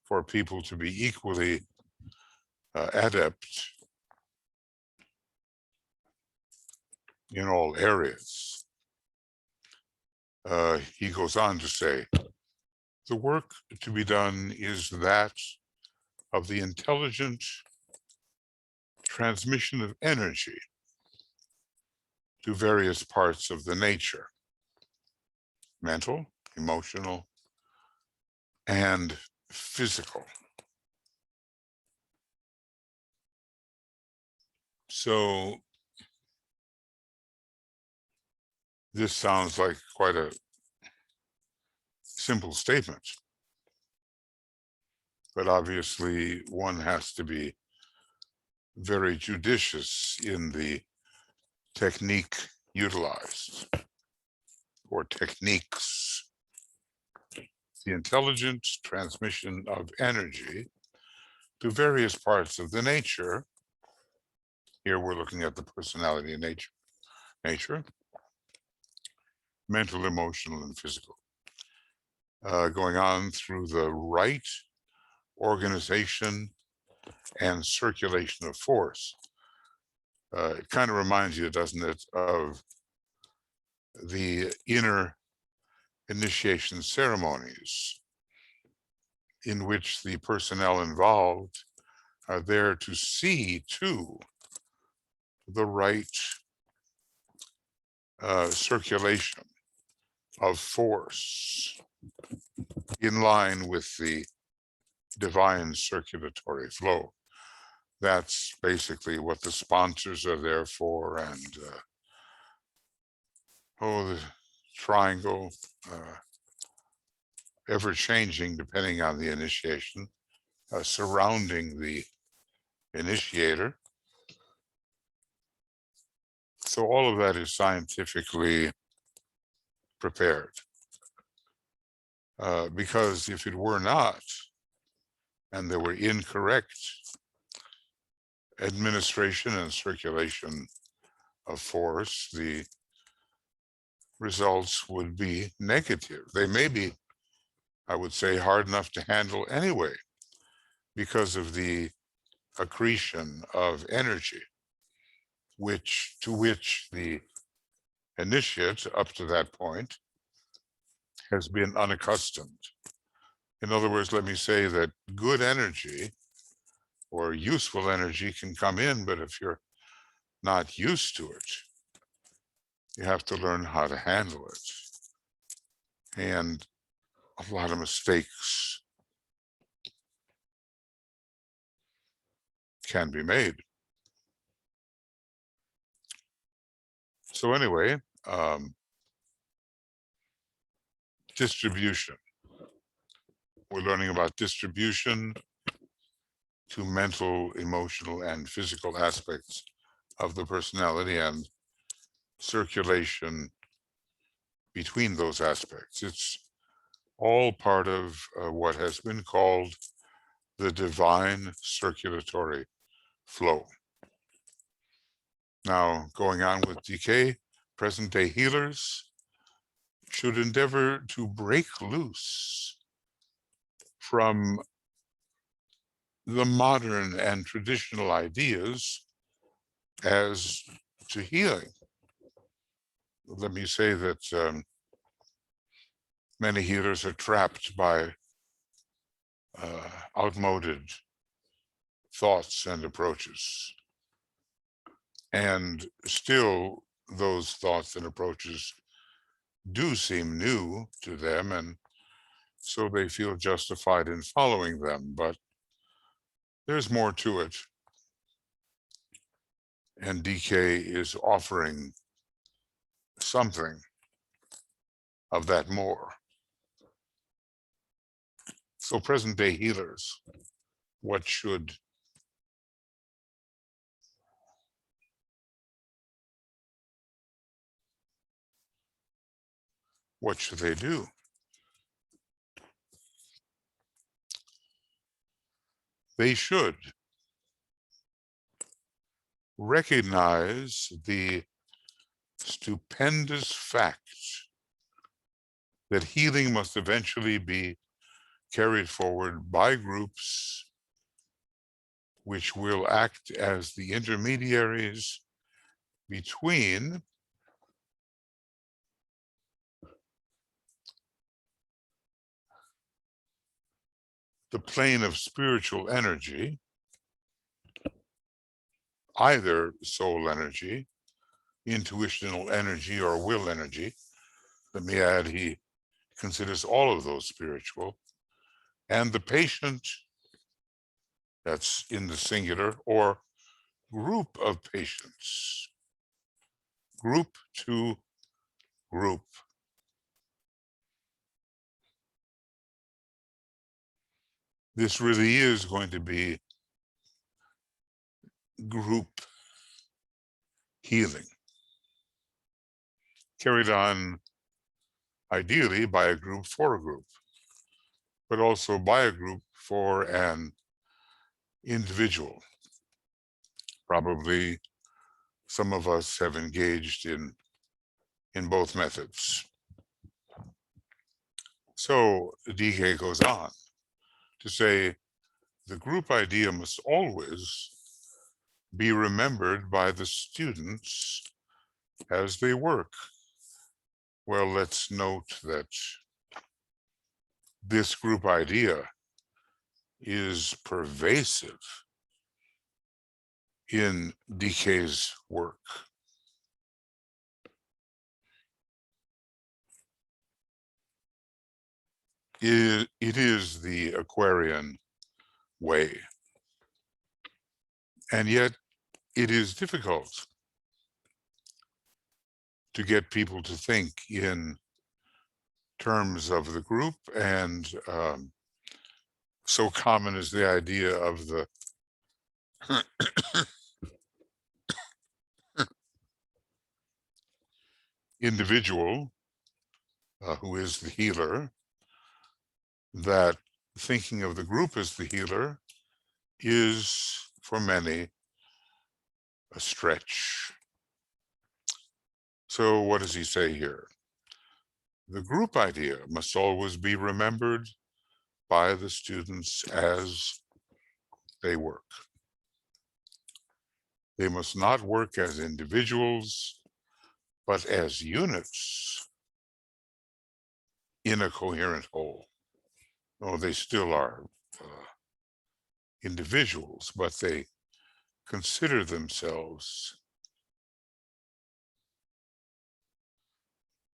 S1: for people to be equally adept in all areas. He goes on to say, the work to be done is that of the intelligent transmission of energy to various parts of the nature, mental, emotional, and physical. So this sounds like quite a simple statement, but obviously one has to be very judicious in the technique utilized, or techniques. The intelligent transmission of energy to various parts of the nature. Here we're looking at the personality in nature, mental, emotional, and physical, going on through the right organization and circulation of force. It kind of reminds you, doesn't it, of the inner initiation ceremonies in which the personnel involved are there to see to the right circulation of force in line with the divine circulatory flow. That's basically what the sponsors are there for, and the triangle, ever changing depending on the initiation, surrounding the initiator. So all of that is scientifically prepared. Because if it were not, and there were incorrect administration and circulation of force, the results would be negative. They may be, I would say, hard enough to handle anyway, because of the accretion of energy, to which the initiate up to that point has been unaccustomed. In other words, let me say that good energy or useful energy can come in, but if you're not used to it, you have to learn how to handle it. And a lot of mistakes can be made. So anyway, distribution. We're learning about distribution to mental, emotional, and physical aspects of the personality, and circulation between those aspects. It's all part of what has been called the divine circulatory flow. Now, going on with decay, present-day healers should endeavor to break loose from the modern and traditional ideas as to healing. Let me say that many healers are trapped by outmoded thoughts and approaches. And still, those thoughts and approaches do seem new to them, and so they feel justified in following them. But there's more to it. And DK is offering something of that more. So present-day healers, what should they do? They should recognize the stupendous fact that healing must eventually be carried forward by groups which will act as the intermediaries between the plane of spiritual energy, either soul energy, intuitional energy, or will energy. Let me add, he considers all of those spiritual, and the patient, that's in the singular, or group of patients, group to group. This really is going to be group healing, carried on ideally by a group for a group, but also by a group for an individual. Probably some of us have engaged in both methods. So DK goes on to say the group idea must always be remembered by the students as they work. Well, let's note that this group idea is pervasive in DK's work. It is the Aquarian way, and yet it is difficult to get people to think in terms of the group, and so common is the idea of the individual who is the healer, that thinking of the group as the healer is, for many, a stretch. So what does he say here? The group idea must always be remembered by the students as they work. They must not work as individuals, but as units in a coherent whole. Oh, they still are individuals, but they consider themselves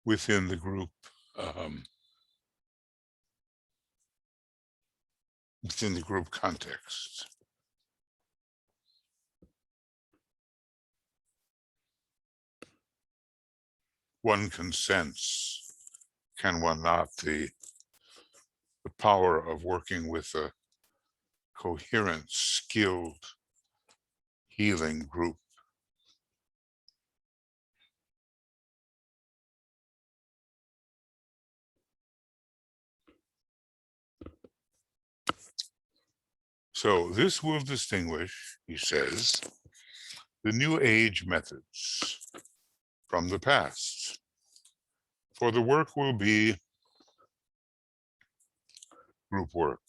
S1: within the group, within the group context. One can sense, can one not, the power of working with a coherent, skilled, healing group. So this will distinguish, he says, the New Age methods from the past. For the work will be group work,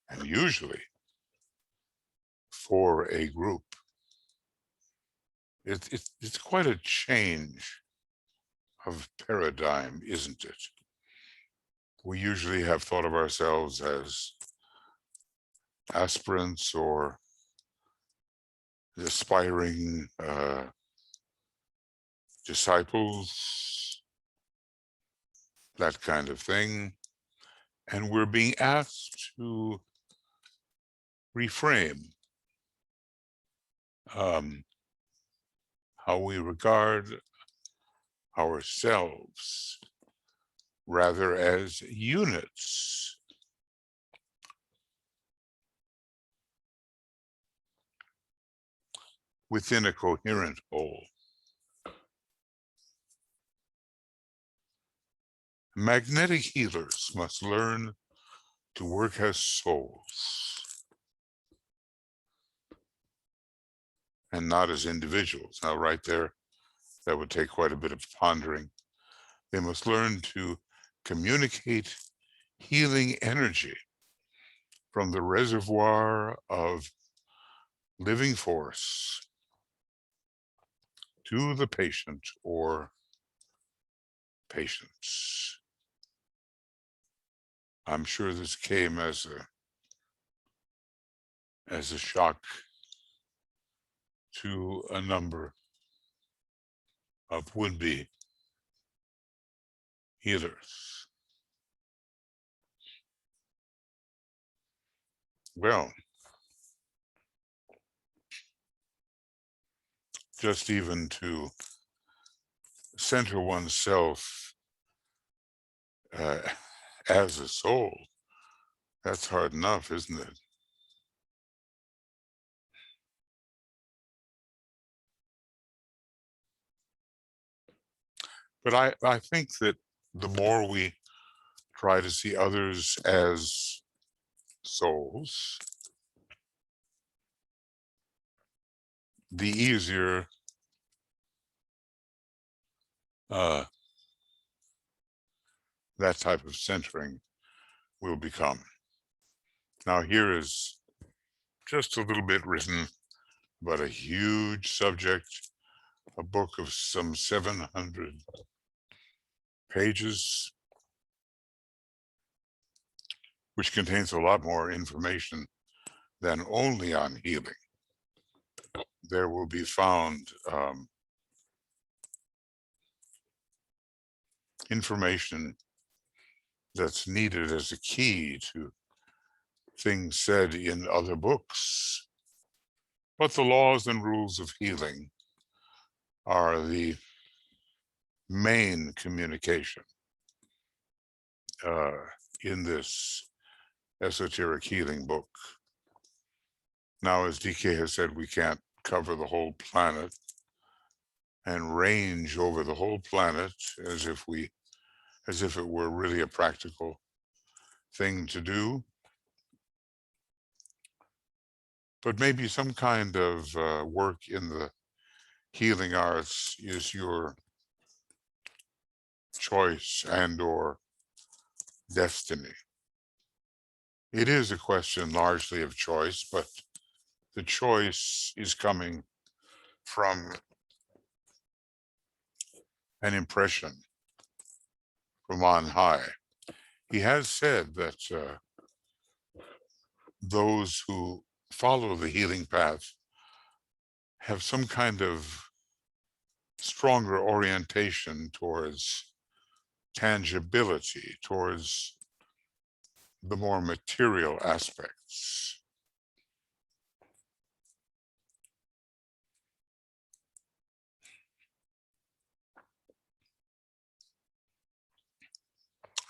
S1: and usually for a group. It's quite a change of paradigm, isn't it? We usually have thought of ourselves as aspirants or aspiring disciples, that kind of thing. And we're being asked to reframe how we regard ourselves, rather as units within a coherent whole. Magnetic healers must learn to work as souls and not as individuals. Now, right there, that would take quite a bit of pondering. They must learn to communicate healing energy from the reservoir of living force to the patient or patients. I'm sure this came as a shock to a number of would-be healers. Well, just even to center oneself as a soul, that's hard enough, isn't it? But I think that the more we try to see others as souls, the easier that type of centering will become. Now, here is just a little bit written, but a huge subject, a book of some 700 pages, which contains a lot more information than only on healing. There will be found information that's needed as a key to things said in other books. But the laws and rules of healing are the main communication in this esoteric healing book. Now, as DK has said, we can't cover the whole planet and range over the whole planet as if it were really a practical thing to do. But maybe some kind of work in the healing arts is your choice and or destiny. It is a question largely of choice, but the choice is coming from an impression from on high. He has said that those who follow the healing path have some kind of stronger orientation towards tangibility, towards the more material aspects.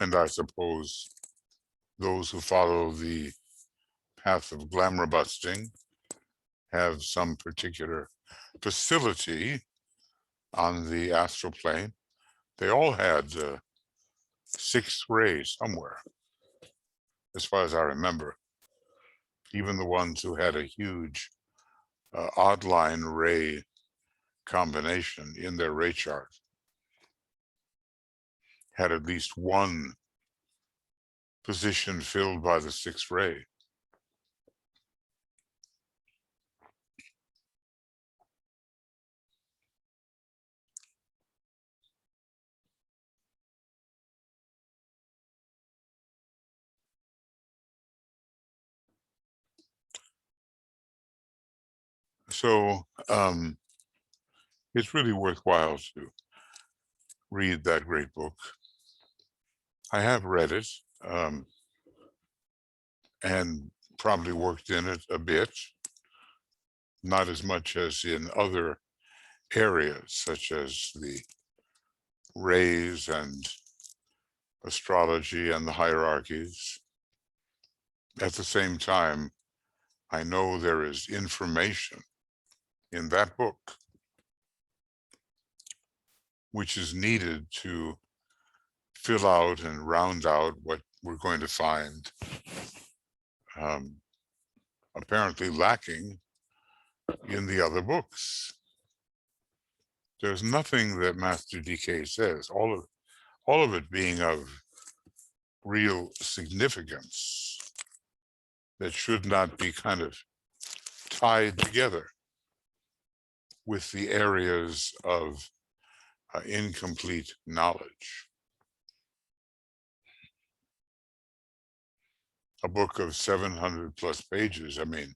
S1: And I suppose those who follow the path of glamour busting have some particular facility on the astral plane. They all had sixth ray somewhere, as far as I remember. Even the ones who had a huge odd line ray combination in their ray chart had at least one position filled by the sixth ray. So it's really worthwhile to read that great book. I have read it and probably worked in it a bit, not as much as in other areas such as the rays and astrology and the hierarchies. At the same time, I know there is information in that book which is needed to fill out and round out what we're going to find apparently lacking in the other books. There's nothing that Master DK says, all of it being of real significance that should not be kind of tied together with the areas of incomplete knowledge. A book of 700 plus pages, I mean,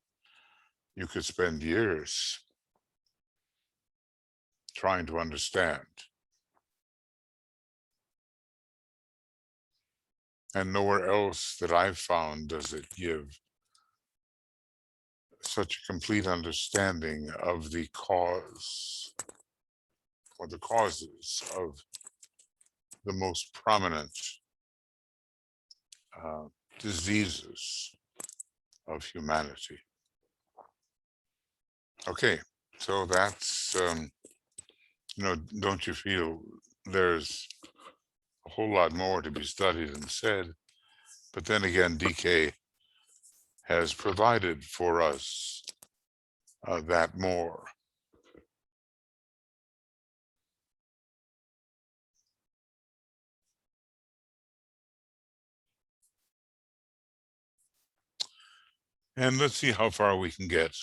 S1: you could spend years trying to understand. And nowhere else that I've found does it give such a complete understanding of the cause or the causes of the most prominent diseases of humanity. Okay, so that's, don't you feel there's a whole lot more to be studied and said, but then again, DK has provided for us that more. And let's see how far we can get.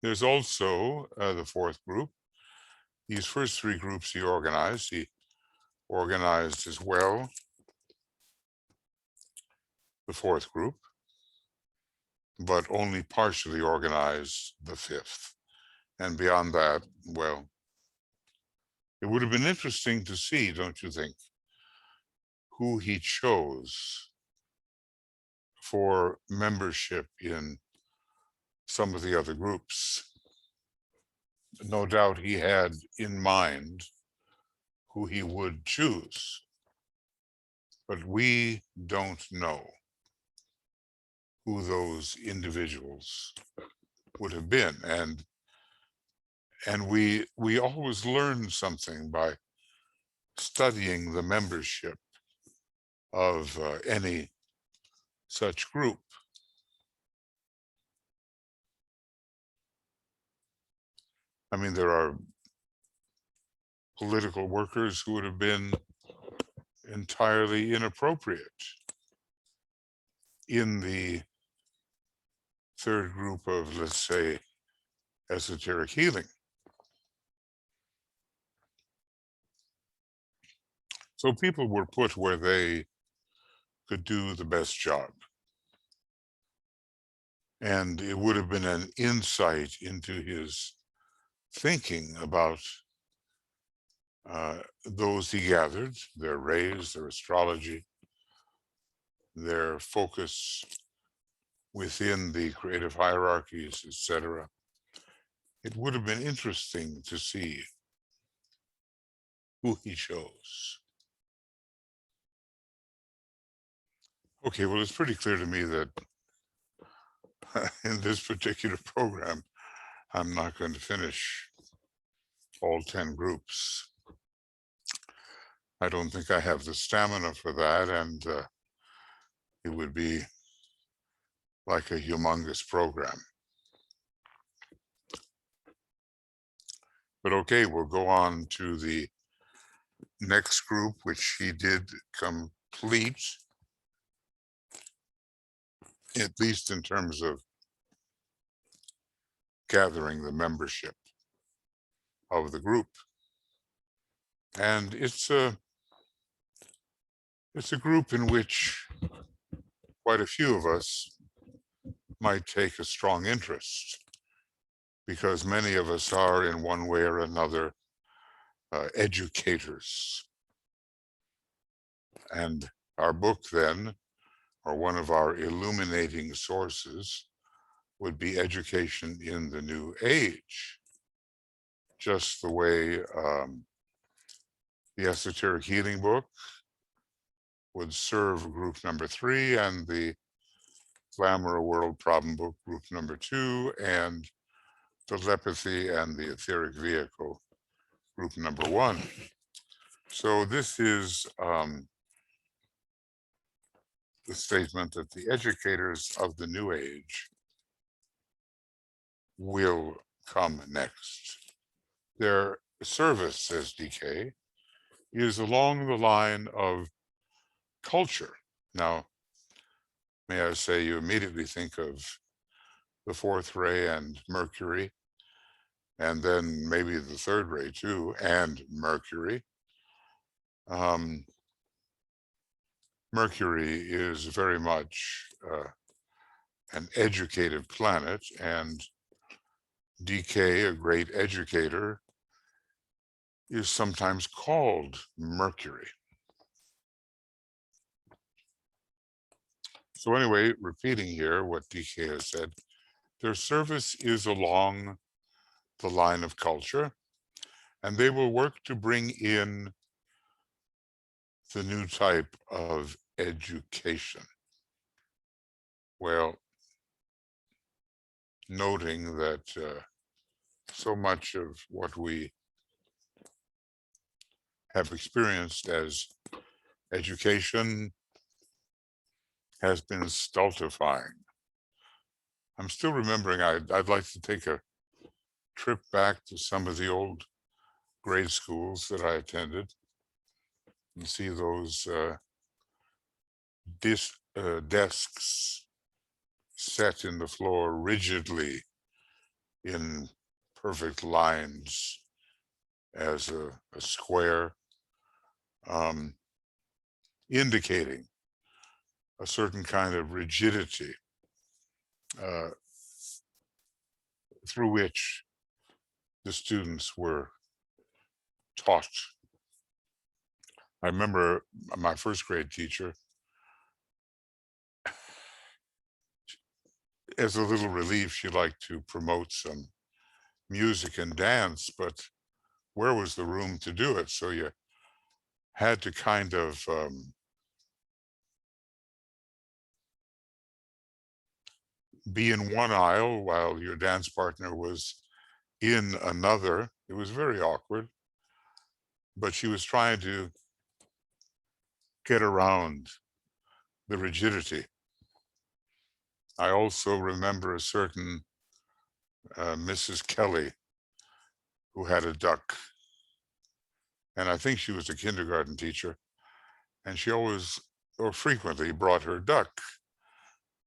S1: There's also the fourth group. These first three groups he organized as well the fourth group, but only partially organized the fifth. And beyond that, well, it would have been interesting to see, don't you think, who he chose for membership in some of the other groups. No doubt he had in mind who he would choose, but we don't know who those individuals would have been. And we always learn something by studying the membership of any such group. I mean, there are political workers who would have been entirely inappropriate in the third group of, let's say, esoteric healing. So people were put where they could do the best job. And it would have been an insight into his thinking about those he gathered, their rays, their astrology, their focus within the creative hierarchies, etc. It would have been interesting to see who he chose. Okay, well, it's pretty clear to me that in this particular program, I'm not going to finish all 10 groups. I don't think I have the stamina for that, and it would be like a humongous program. But okay, we'll go on to the next group, which he did complete, at least in terms of gathering the membership of the group. And it's a group in which quite a few of us might take a strong interest, because many of us are, in one way or another, educators. And our book then, or one of our illuminating sources, would be Education in the New Age, just the way the Esoteric Healing book would serve group number 3, and the Glamour World Problem book, group number 2, and Telepathy and the Etheric Vehicle, group number 1. So this is the statement that the educators of the New Age will come next. Their service, says DK, is along the line of culture. Now, may I say, you immediately think of the fourth ray and Mercury, and then maybe the third ray too, and Mercury. Mercury is very much an educative planet, and DK, a great educator, is sometimes called Mercury. So anyway, repeating here what DK has said, their service is along the line of culture, and they will work to bring in the new type of education. Well, noting that so much of what we have experienced as education has been stultifying. I'm still remembering, I'd like to take a trip back to some of the old grade schools that I attended and see those desks set in the floor rigidly in perfect lines as a square, indicating a certain kind of rigidity uh, through which the students were taught. I remember my first grade teacher, as a little relief, she liked to promote some music and dance, but where was the room to do it? So you had to kind of be in one aisle while your dance partner was in another. It was very awkward, but she was trying to get around the rigidity. I also remember a certain Mrs. Kelly who had a duck, and I think she was a kindergarten teacher, and she always or frequently brought her duck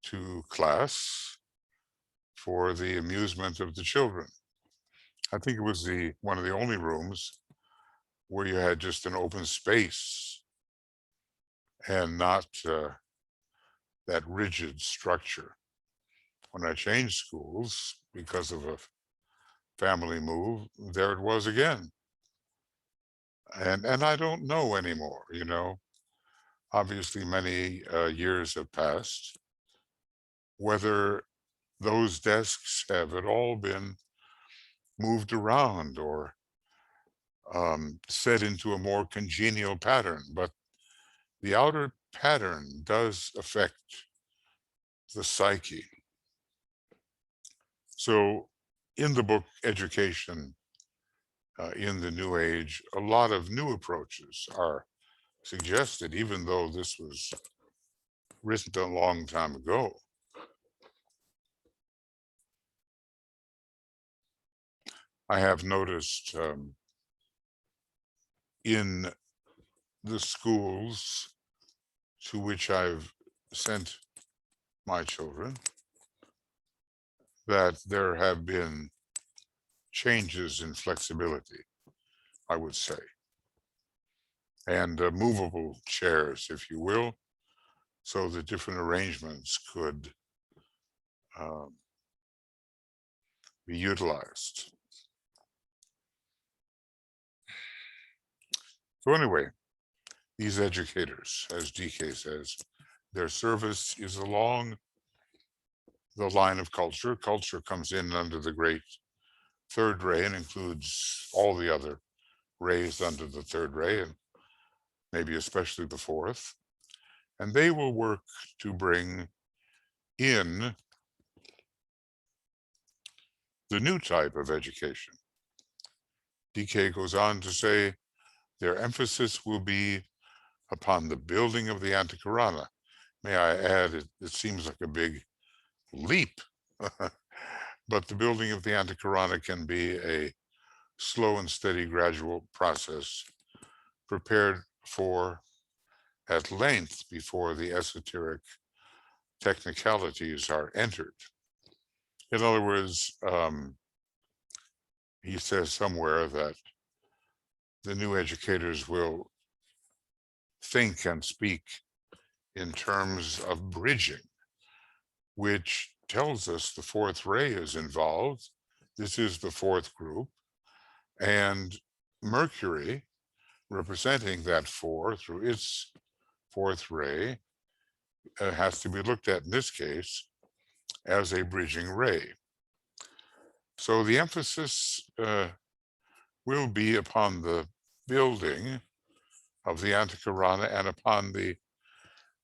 S1: to class for the amusement of the children. I think it was one of the only rooms where you had just an open space and not that rigid structure. When I changed schools because of a family move, there it was again. And I don't know anymore, you know. Obviously, many years have passed. Whether those desks have at all been moved around or set into a more congenial pattern, but the outer pattern does affect the psyche. So in the book Education in the New Age, a lot of new approaches are suggested, even though this was written a long time ago. I have noticed in the schools to which I've sent my children that there have been changes in flexibility, I would say, and movable chairs, if you will, so the different arrangements could be utilized. So anyway, these educators, as DK says, their service is along the line of culture. Culture comes in under the great third ray and includes all the other rays under the third ray, and maybe especially the fourth. And they will work to bring in the new type of education. DK goes on to say their emphasis will be upon the building of the antahkarana. May I add, it seems like a big leap, but the building of the antahkarana can be a slow and steady gradual process prepared for at length before the esoteric technicalities are entered. In other words, he says somewhere that the new educators will think and speak in terms of bridging, which tells us the fourth ray is involved. This is the fourth group, and Mercury, representing that four through its fourth ray, has to be looked at in this case as a bridging ray. So the emphasis will be upon the building of the antahkarana and upon the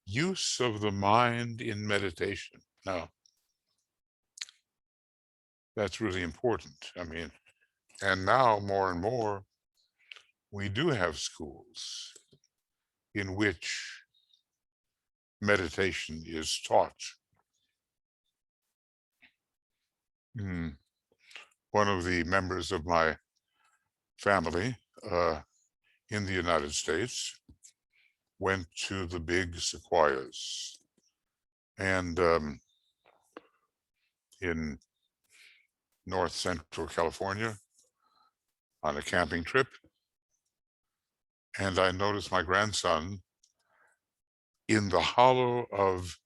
S1: use of the mind in meditation. Now, that's really important. I mean, And now, more and more, we do have schools in which meditation is taught. Mm. One of the members of my family in the United States went to the big sequoias, and in north central California on a camping trip. And I noticed my grandson in the hollow of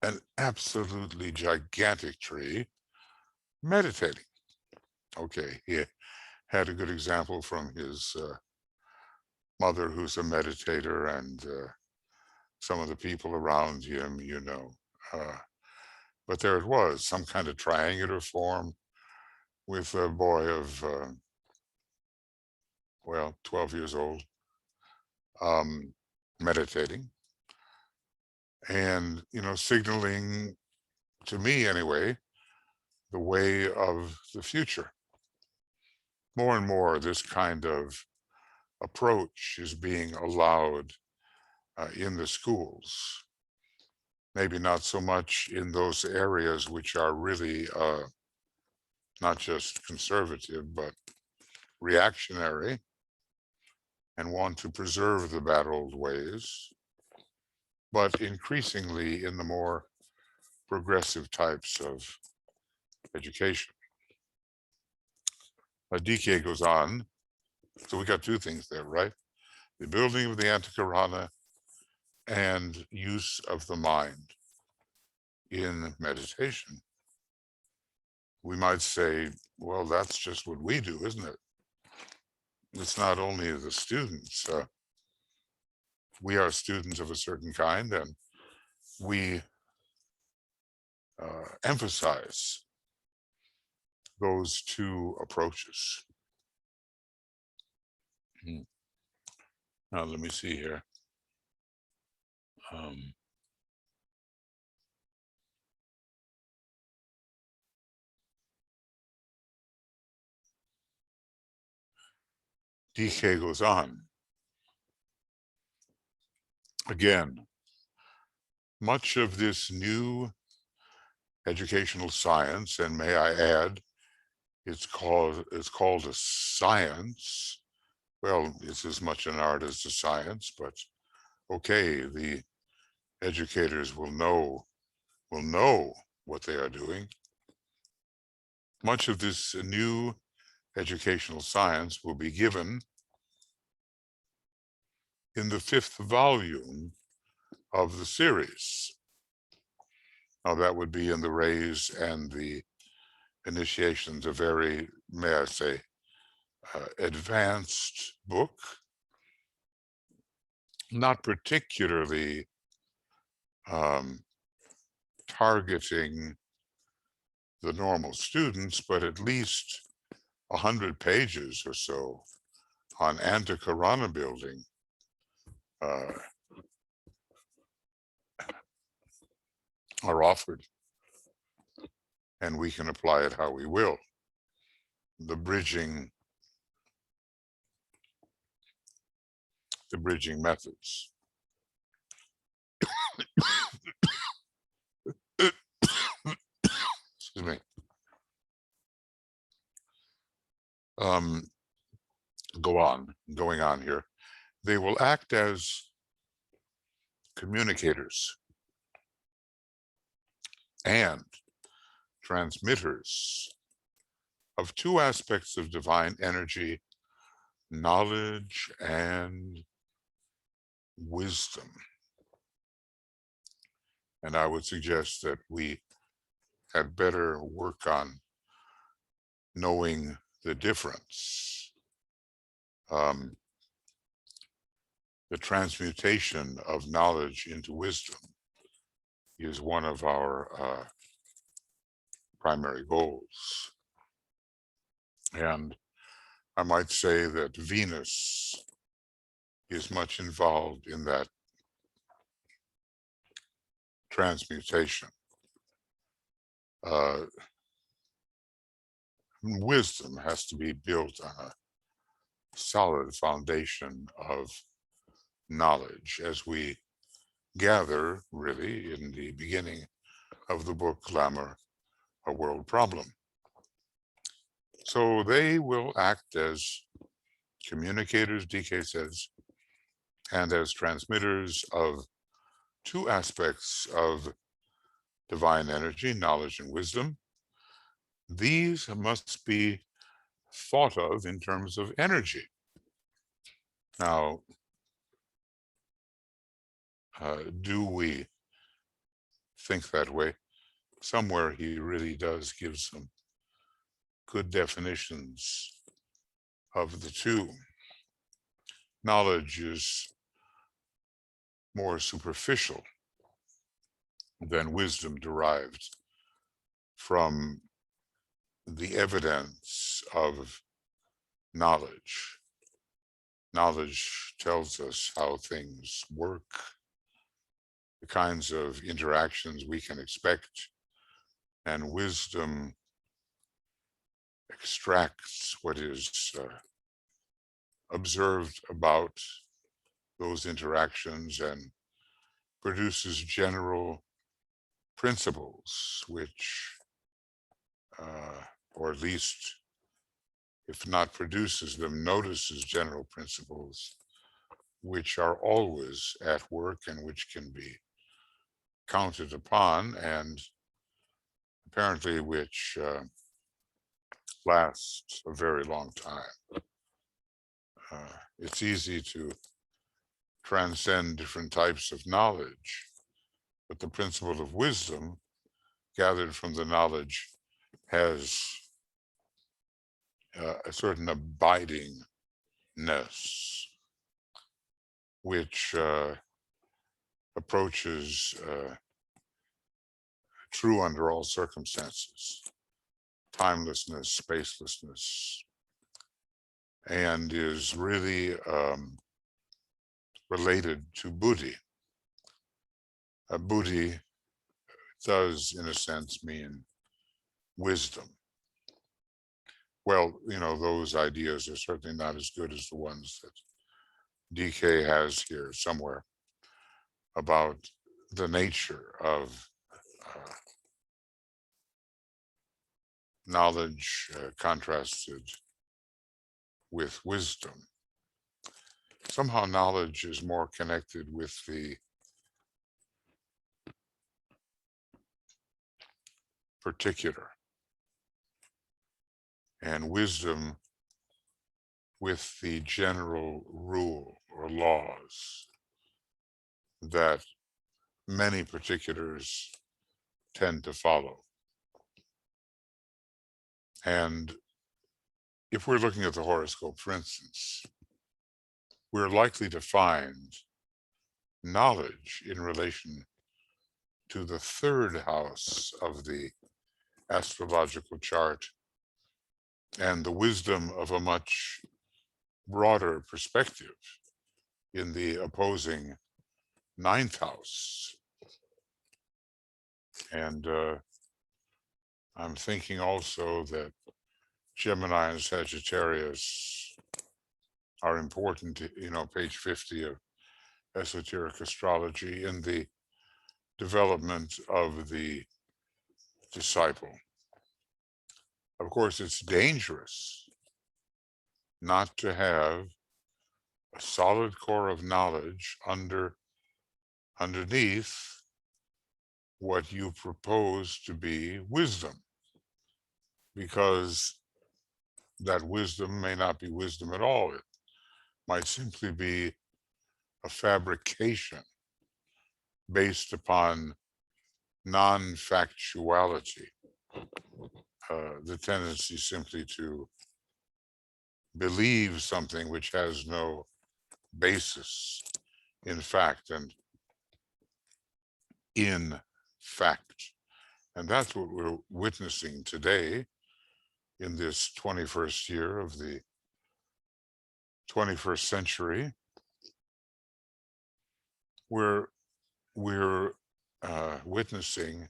S1: an absolutely gigantic tree meditating. Okay, he had a good example from his mother, who's a meditator, and some of the people around him, you know. But there it was, some kind of triangular form with a boy of, well, 12 years old, meditating and, you know, signaling to me anyway, the way of the future. More and more, this kind of approach is being allowed in the schools. Maybe not so much in those areas which are really not just conservative, but reactionary and want to preserve the bad old ways, but increasingly in the more progressive types of education. DK goes on. So we got two things there, right? The building of the antahkarana and use of the mind in meditation. We might say, well, that's just what we do, isn't it? It's not only the students. We are students of a certain kind, and we emphasize those two approaches. Now, let me see here. DK goes on. Again, much of this new educational science, and may I add, it's called a science. Well, it's as much an art as a science, but okay, the educators will know what they are doing. Much of this new educational science will be given in the 5th volume of the series. Now that would be in the rays and the initiations, a very, may I say, advanced book, not particularly targeting the normal students, but at least 100 pages or so on antahkarana building are offered, and we can apply it how we will. The bridging methods. Excuse me. Going on here. They will act as communicators and transmitters of two aspects of divine energy, knowledge and wisdom. And I would suggest that we had better work on knowing the difference. The transmutation of knowledge into wisdom is one of our primary goals. And I might say that Venus is much involved in that transmutation. wisdom has to be built on a solid foundation of knowledge, as we gather really in the beginning of the book Glamour, a World Problem. So they will act as communicators, DK says, and as transmitters of two aspects of divine energy, knowledge and wisdom. These must be thought of in terms of energy. Now, do we think that way? Somewhere he really does give some good definitions of the two. Knowledge is more superficial than wisdom derived from the evidence of knowledge. Knowledge tells us how things work, the kinds of interactions we can expect, and wisdom extracts what is observed about those interactions and produces general principles, which, or at least, if not produces them, notices general principles, which are always at work and which can be counted upon, and apparently which last a very long time. It's easy to transcend different types of knowledge, but the principle of wisdom gathered from the knowledge has a certain abidingness, which approaches true under all circumstances, timelessness, spacelessness, and is really related to buddhi. Buddhi does, in a sense, mean wisdom. Well, those ideas are certainly not as good as the ones that DK has here somewhere about the nature of knowledge contrasted with wisdom. Somehow knowledge is more connected with the particular, and wisdom with the general rule or laws that many particulars tend to follow. And if we're looking at the horoscope, for instance, we're likely to find knowledge in relation to the third house of the astrological chart and the wisdom of a much broader perspective in the opposing ninth house. And I'm thinking also that Gemini and Sagittarius are important, page 50 of Esoteric Astrology, in the development of the disciple. Of course, it's dangerous not to have a solid core of knowledge underneath what you propose to be wisdom, because that wisdom may not be wisdom at all. It might simply be a fabrication based upon non-factuality, the tendency simply to believe something which has no basis in fact and in fact. And that's what we're witnessing today in this 21st year of the 21st century. We're witnessing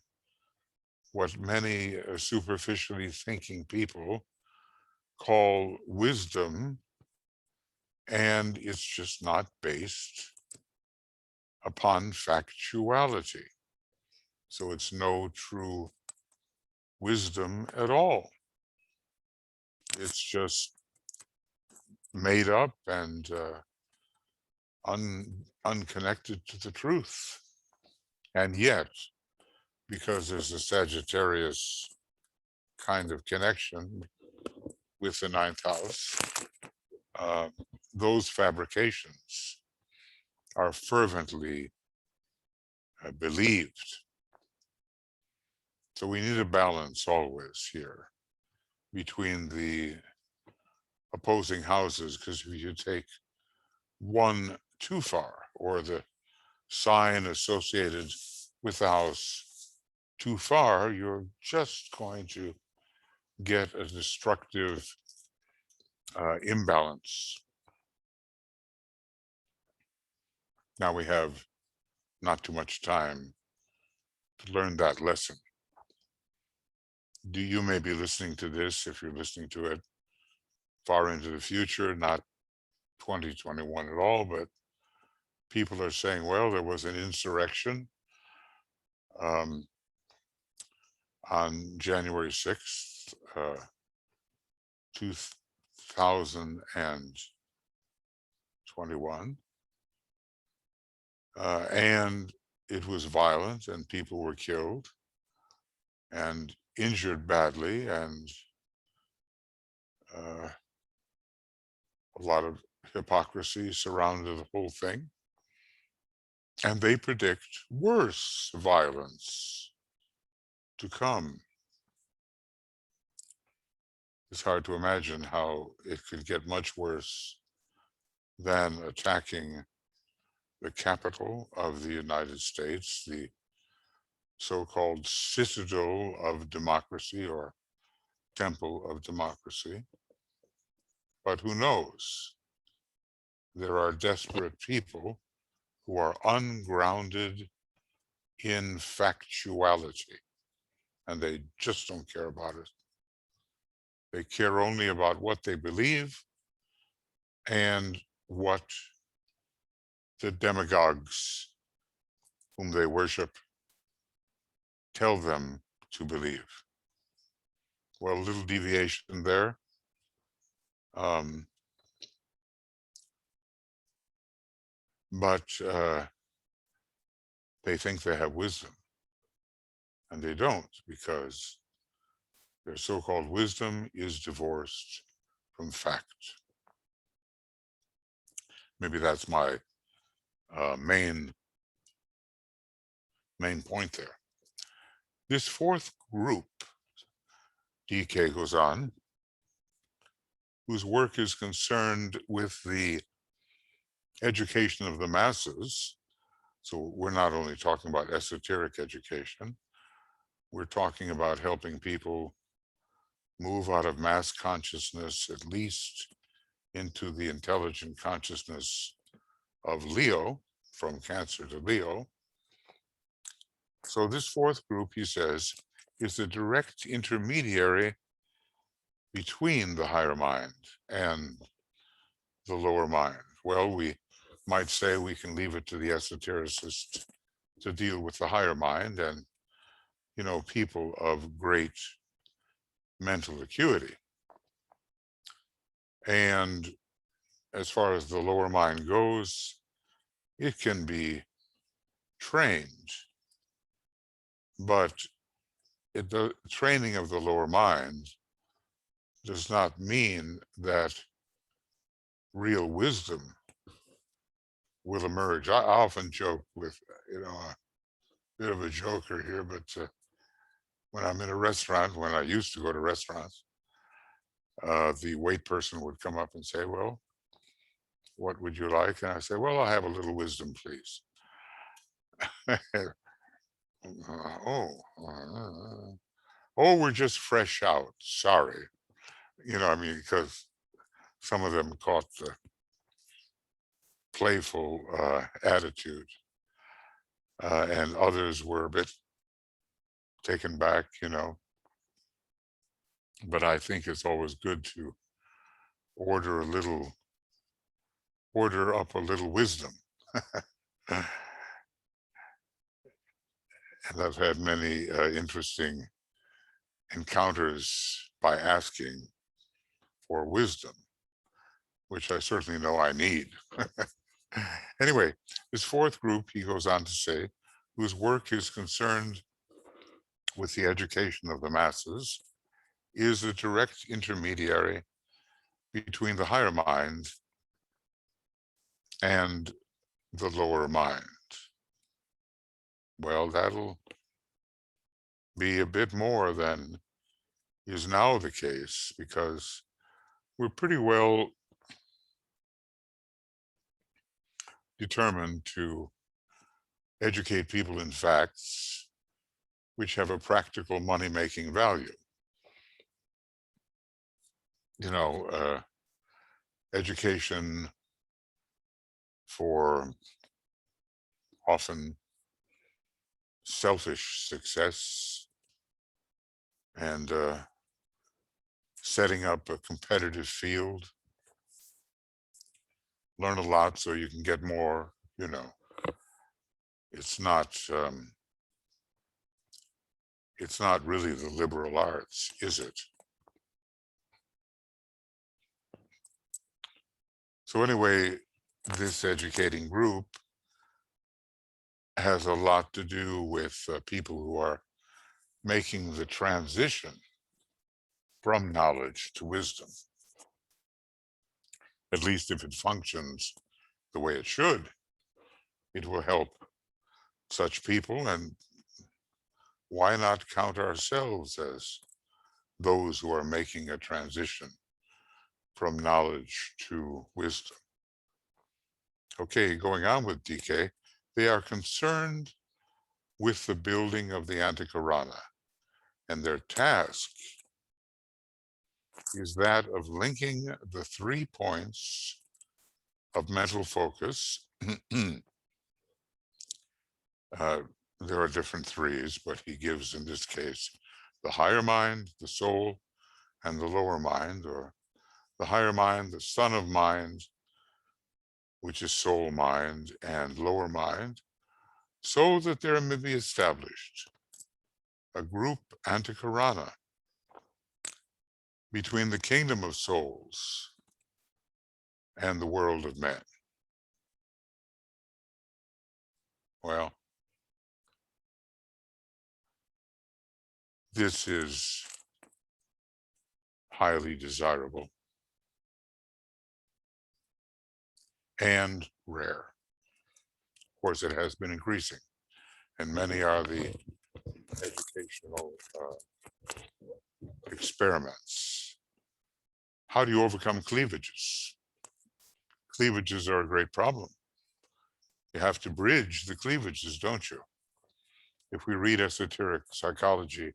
S1: what many superficially thinking people call wisdom, and it's just not based upon factuality. So it's no true wisdom at all. It's just made up and unconnected to the truth. And yet, because there's a Sagittarius kind of connection with the ninth house, those fabrications are fervently believed. So we need a balance always here between the opposing houses, because if you take one too far, or the sign associated with the house too far, you're just going to get a destructive imbalance. Now we have not too much time to learn that lesson. You may be listening to this, if you're listening to it far into the future, not 2021 at all, but people are saying, well, there was an insurrection on January 6th, 2021, and it was violent and people were killed and injured badly, and a lot of hypocrisy surrounded the whole thing. And they predict worse violence to come. It's hard to imagine how it could get much worse than attacking the capital of the United States, the so-called citadel of democracy, or temple of democracy. But who knows? There are desperate people who are ungrounded in factuality, and they just don't care about it. They care only about what they believe and what the demagogues whom they worship tell them to believe. Well, a little deviation there. But they think they have wisdom, and they don't, because their so-called wisdom is divorced from fact. Maybe that's my main point there. This fourth group, DK goes on, whose work is concerned with the education of the masses. So we're not only talking about esoteric education, we're talking about helping people move out of mass consciousness, at least into the intelligent consciousness of Leo, from Cancer to Leo. So this fourth group, he says, is the direct intermediary between the higher mind and the lower mind. Well, we might say we can leave it to the esotericist to deal with the higher mind, and, you know, people of great mental acuity. And as far as the lower mind goes, it can be trained, but the training of the lower mind does not mean that real wisdom will emerge. I often joke with, you know, a bit of a joker here, but when I'm in a restaurant, when I used to go to restaurants, the wait person would come up and say, well, what would you like? And I say, well, I'll have a little wisdom, please. Oh, we're just fresh out. Sorry. You know, I mean, because some of them caught the playful attitude, and others were a bit taken back, you know. But I think it's always good to order up a little wisdom. And I've had many interesting encounters by asking for wisdom, which I certainly know I need. Anyway, this fourth group, he goes on to say, whose work is concerned with the education of the masses, is a direct intermediary between the higher mind and the lower mind. Well, that'll be a bit more than is now the case, because we're pretty well determined to educate people in facts which have a practical money-making value. You know, education for often selfish success and setting up a competitive field. Learn a lot so you can get more, you know. It's not really the liberal arts, is it? So anyway, this educating group has a lot to do with people who are making the transition from knowledge to wisdom. At least if it functions the way it should, it will help such people. And why not count ourselves as those who are making a transition from knowledge to wisdom? Okay, going on with DK, they are concerned with the building of the antahkarana, and their task is that of linking the 3 points of mental focus. There are different threes, but he gives in this case the higher mind, the soul, and the lower mind, or the higher mind, the son of mind, which is soul mind, and lower mind, so that there may be established a group antahkarana between the kingdom of souls and the world of men. Well, this is highly desirable and rare. Of course, it has been increasing, and many are the educational experiments. How do you overcome cleavages? Cleavages are a great problem. You have to bridge the cleavages, don't you? If we read Esoteric Psychology,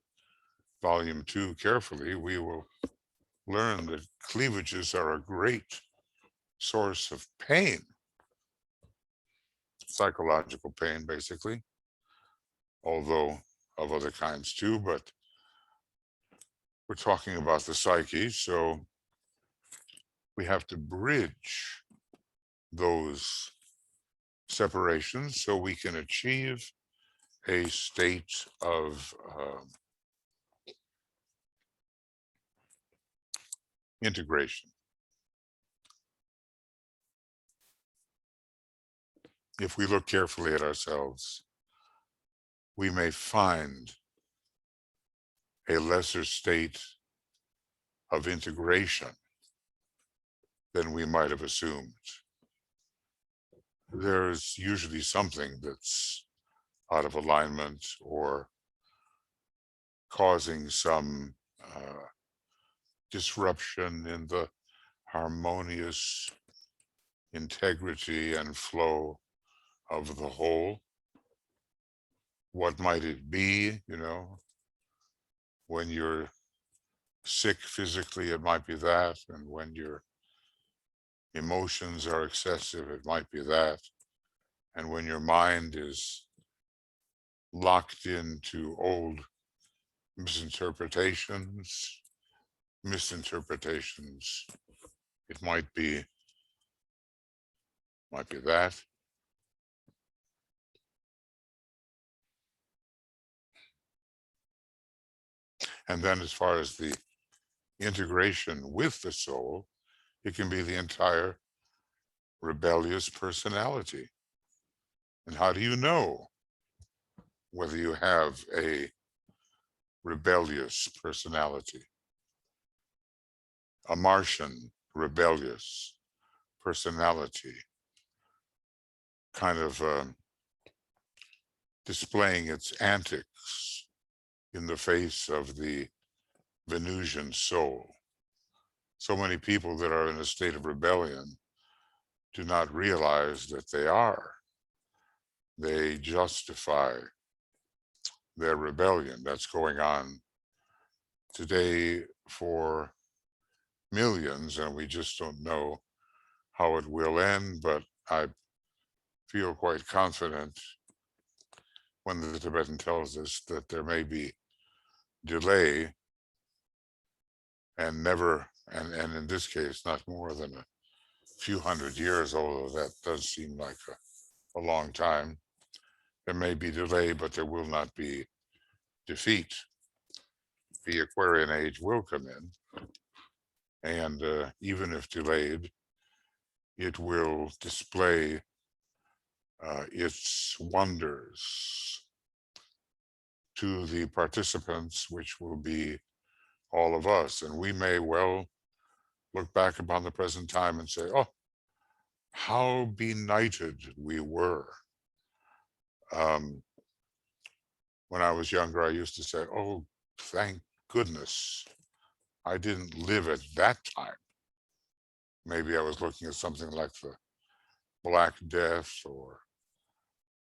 S1: Volume 2 carefully, we will learn that cleavages are a great source of pain, psychological pain, basically, although of other kinds too, but we're talking about the psyche, so we have to bridge those separations so we can achieve a state of integration. If we look carefully at ourselves, we may find a lesser state of integration than we might have assumed. There's usually something that's out of alignment or causing some disruption in the harmonious integrity and flow of the whole. What might it be? You know, when you're sick physically, it might be that, and when your emotions are excessive, it might be that, and when your mind is locked into old misinterpretations It might be that. And then as far as the integration with the soul, it can be the entire rebellious personality. And how do you know whether you have a rebellious personality? A Martian rebellious personality, kind of displaying its antics in the face of the Venusian soul. So many people that are in a state of rebellion do not realize that they are. They justify their rebellion. That's going on today for millions, and we just don't know how it will end, but I feel quite confident when the Tibetan tells us that there may be delay and never, and in this case, not more than a few hundred years, although that does seem like a long time. There may be delay, but there will not be defeat. The Aquarian age will come in, and even if delayed, it will display its wonders to the participants, which will be all of us. And we may well look back upon the present time and say, oh, how benighted we were. When I was younger, I used to say, oh, thank goodness I didn't live at that time. Maybe I was looking at something like the Black Death or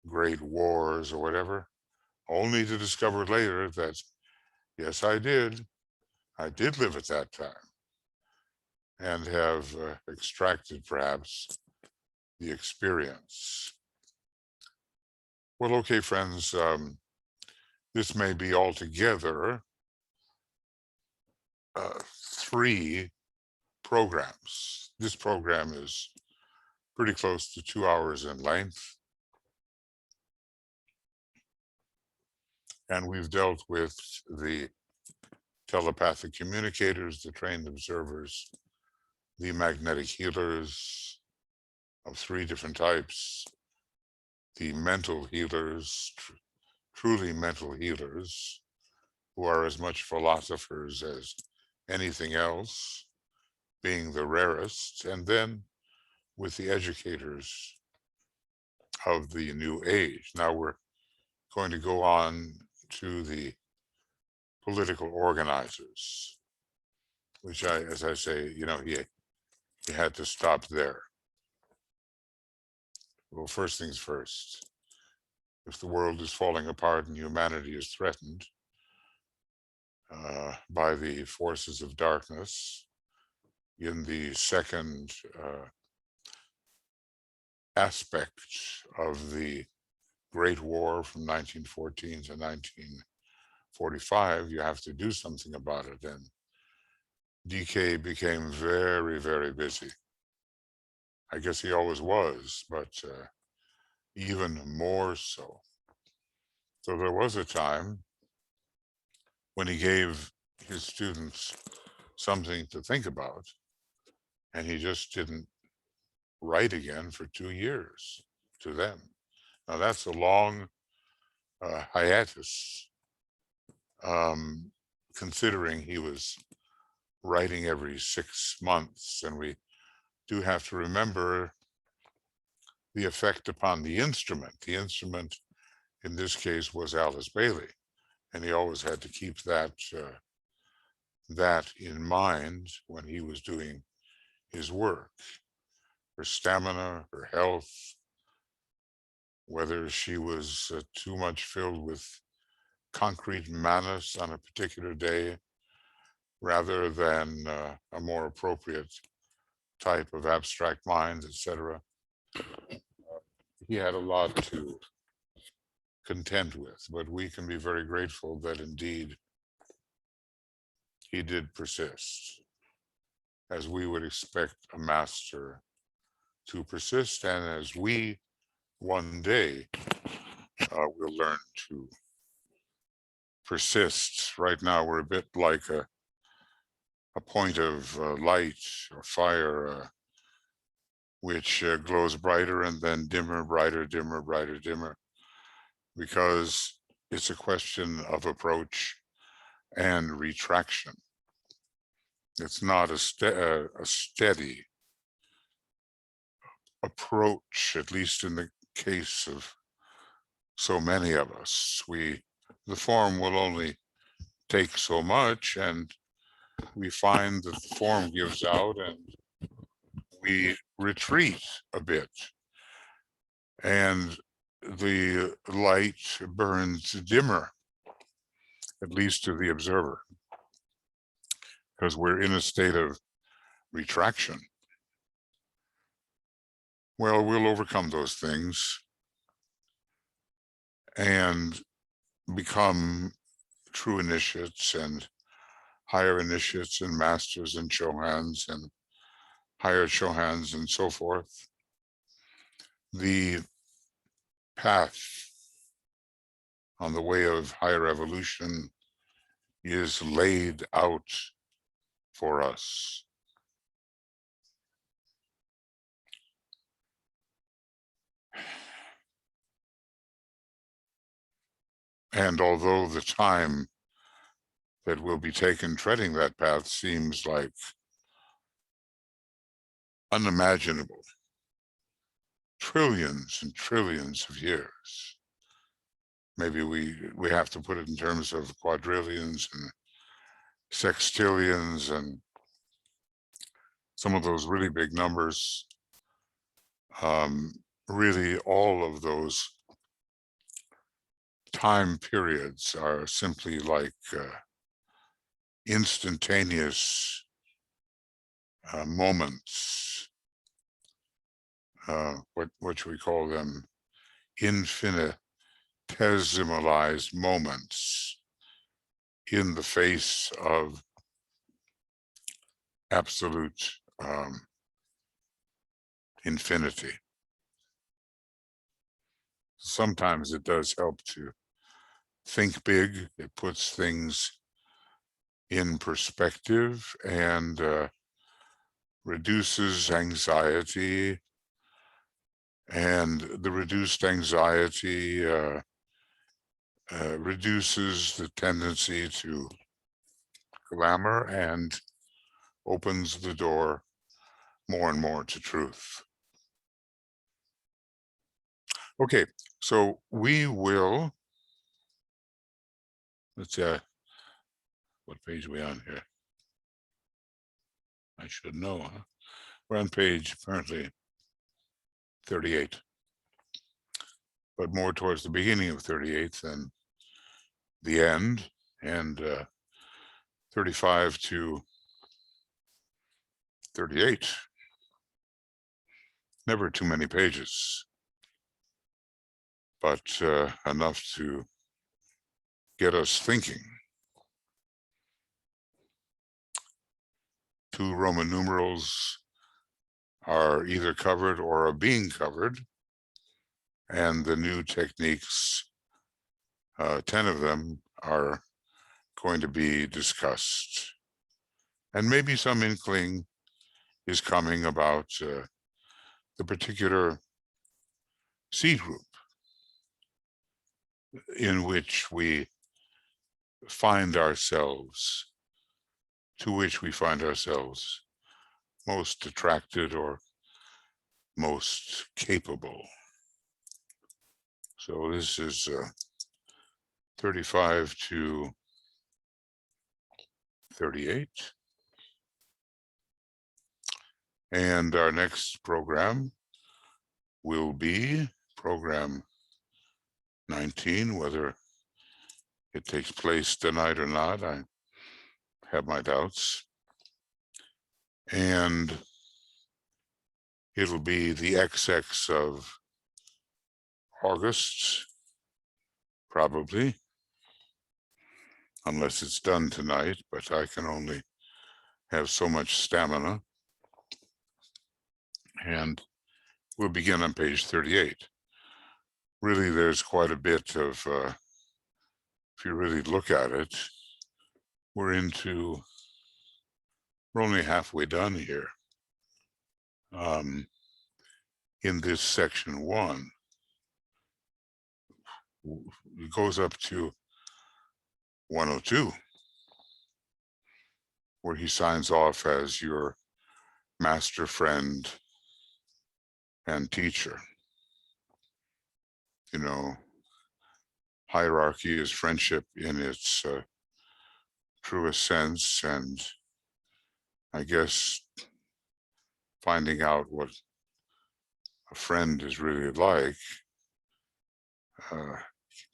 S1: Great Wars or whatever, only to discover later that, yes, I did. I did live at that time and have extracted perhaps the experience. Well, okay, friends, this may be altogether 3 programs. This program is pretty close to 2 hours in length. And we've dealt with the telepathic communicators, the trained observers, the magnetic healers of 3 different types, the mental healers, truly mental healers, who are as much philosophers as anything else, being the rarest, and then with the educators of the new age. Now we're going to go on to the political organizers, which as I say, he had to stop there. Well, first things first, if the world is falling apart and humanity is threatened by the forces of darkness in the second aspect of the Great War from 1914 to 1945, you have to do something about it. And DK became very, very busy. I guess he always was, but even more so. So there was a time when he gave his students something to think about, and he just didn't write again for 2 years to them. Now that's a long hiatus, considering he was writing every 6 months. And we do have to remember the effect upon the instrument. The instrument in this case was Alice Bailey, and he always had to keep that in mind when he was doing his work. Her stamina, her health, whether she was too much filled with concrete manas on a particular day rather than a more appropriate type of abstract mind, etc. He had a lot to contend with, but we can be very grateful that indeed he did persist. as we would expect a master to persist, and as we one day will learn to persist. Right now, we're a bit like a point of light or fire, which glows brighter and then dimmer, brighter, dimmer, brighter, dimmer, because it's a question of approach and retraction. It's not a steady approach, at least in the case of so many of us. The form will only take so much, and we find that the form gives out and we retreat a bit, and the light burns dimmer, at least to the observer, because we're in a state of retraction. Well, we'll overcome those things and become true initiates and higher initiates and masters and shohans and higher shohans and so forth. The path on the way of higher evolution is laid out for us. And although the time that will be taken treading that path seems like unimaginable, trillions and trillions of years, maybe we have to put it in terms of quadrillions and sextillions and some of those really big numbers. Really, all of those time periods are simply like instantaneous moments. What should we call them? Infinitesimalized moments in the face of absolute infinity. Sometimes it does help to think big. It puts things in perspective and reduces anxiety. And the reduced anxiety reduces the tendency to glamour and opens the door more and more to truth. Okay, so we will, let's see, what page are we on here? I should know, huh? We're on page apparently 38, but more towards the beginning of 38 than the end, and 35 to 38. Never too many pages, but enough to get us thinking. 2 Roman numerals are either covered or are being covered, and the new techniques, 10 of them, are going to be discussed. And maybe some inkling is coming about the particular seed group in which we find ourselves, to which we find ourselves most attracted or most capable. So this is 35 to 38. And our next program will be program 19, whether it takes place tonight or not, I have my doubts. And it'll be the XX of August, probably, unless it's done tonight, but I can only have so much stamina. And we'll begin on page 38. Really, there's quite a bit of, if you really look at it, we're only halfway done here. In this section 1, it goes up to 102, where he signs off as your master, friend, and teacher. You know, hierarchy is friendship in its truest sense, and I guess finding out what a friend is really like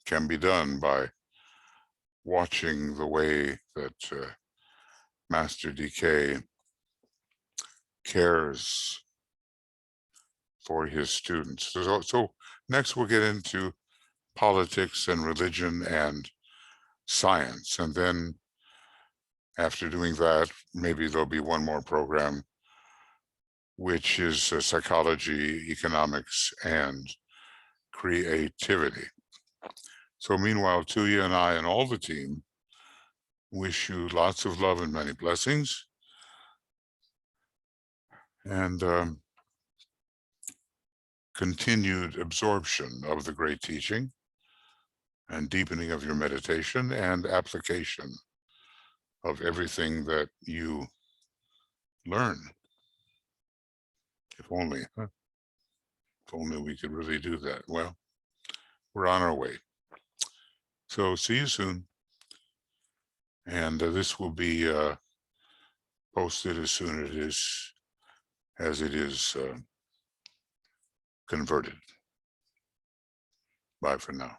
S1: can be done by watching the way that Master DK cares for his students. So next we'll get into politics and religion and science. And then after doing that, maybe there'll be one more program, which is psychology, economics, and creativity. So meanwhile, Tuya and I and all the team wish you lots of love and many blessings. And continued absorption of the great teaching and deepening of your meditation and application of everything that you learn. If only we could really do that. Well, we're on our way. So see you soon. And this will be posted as soon as it is converted. Bye for now.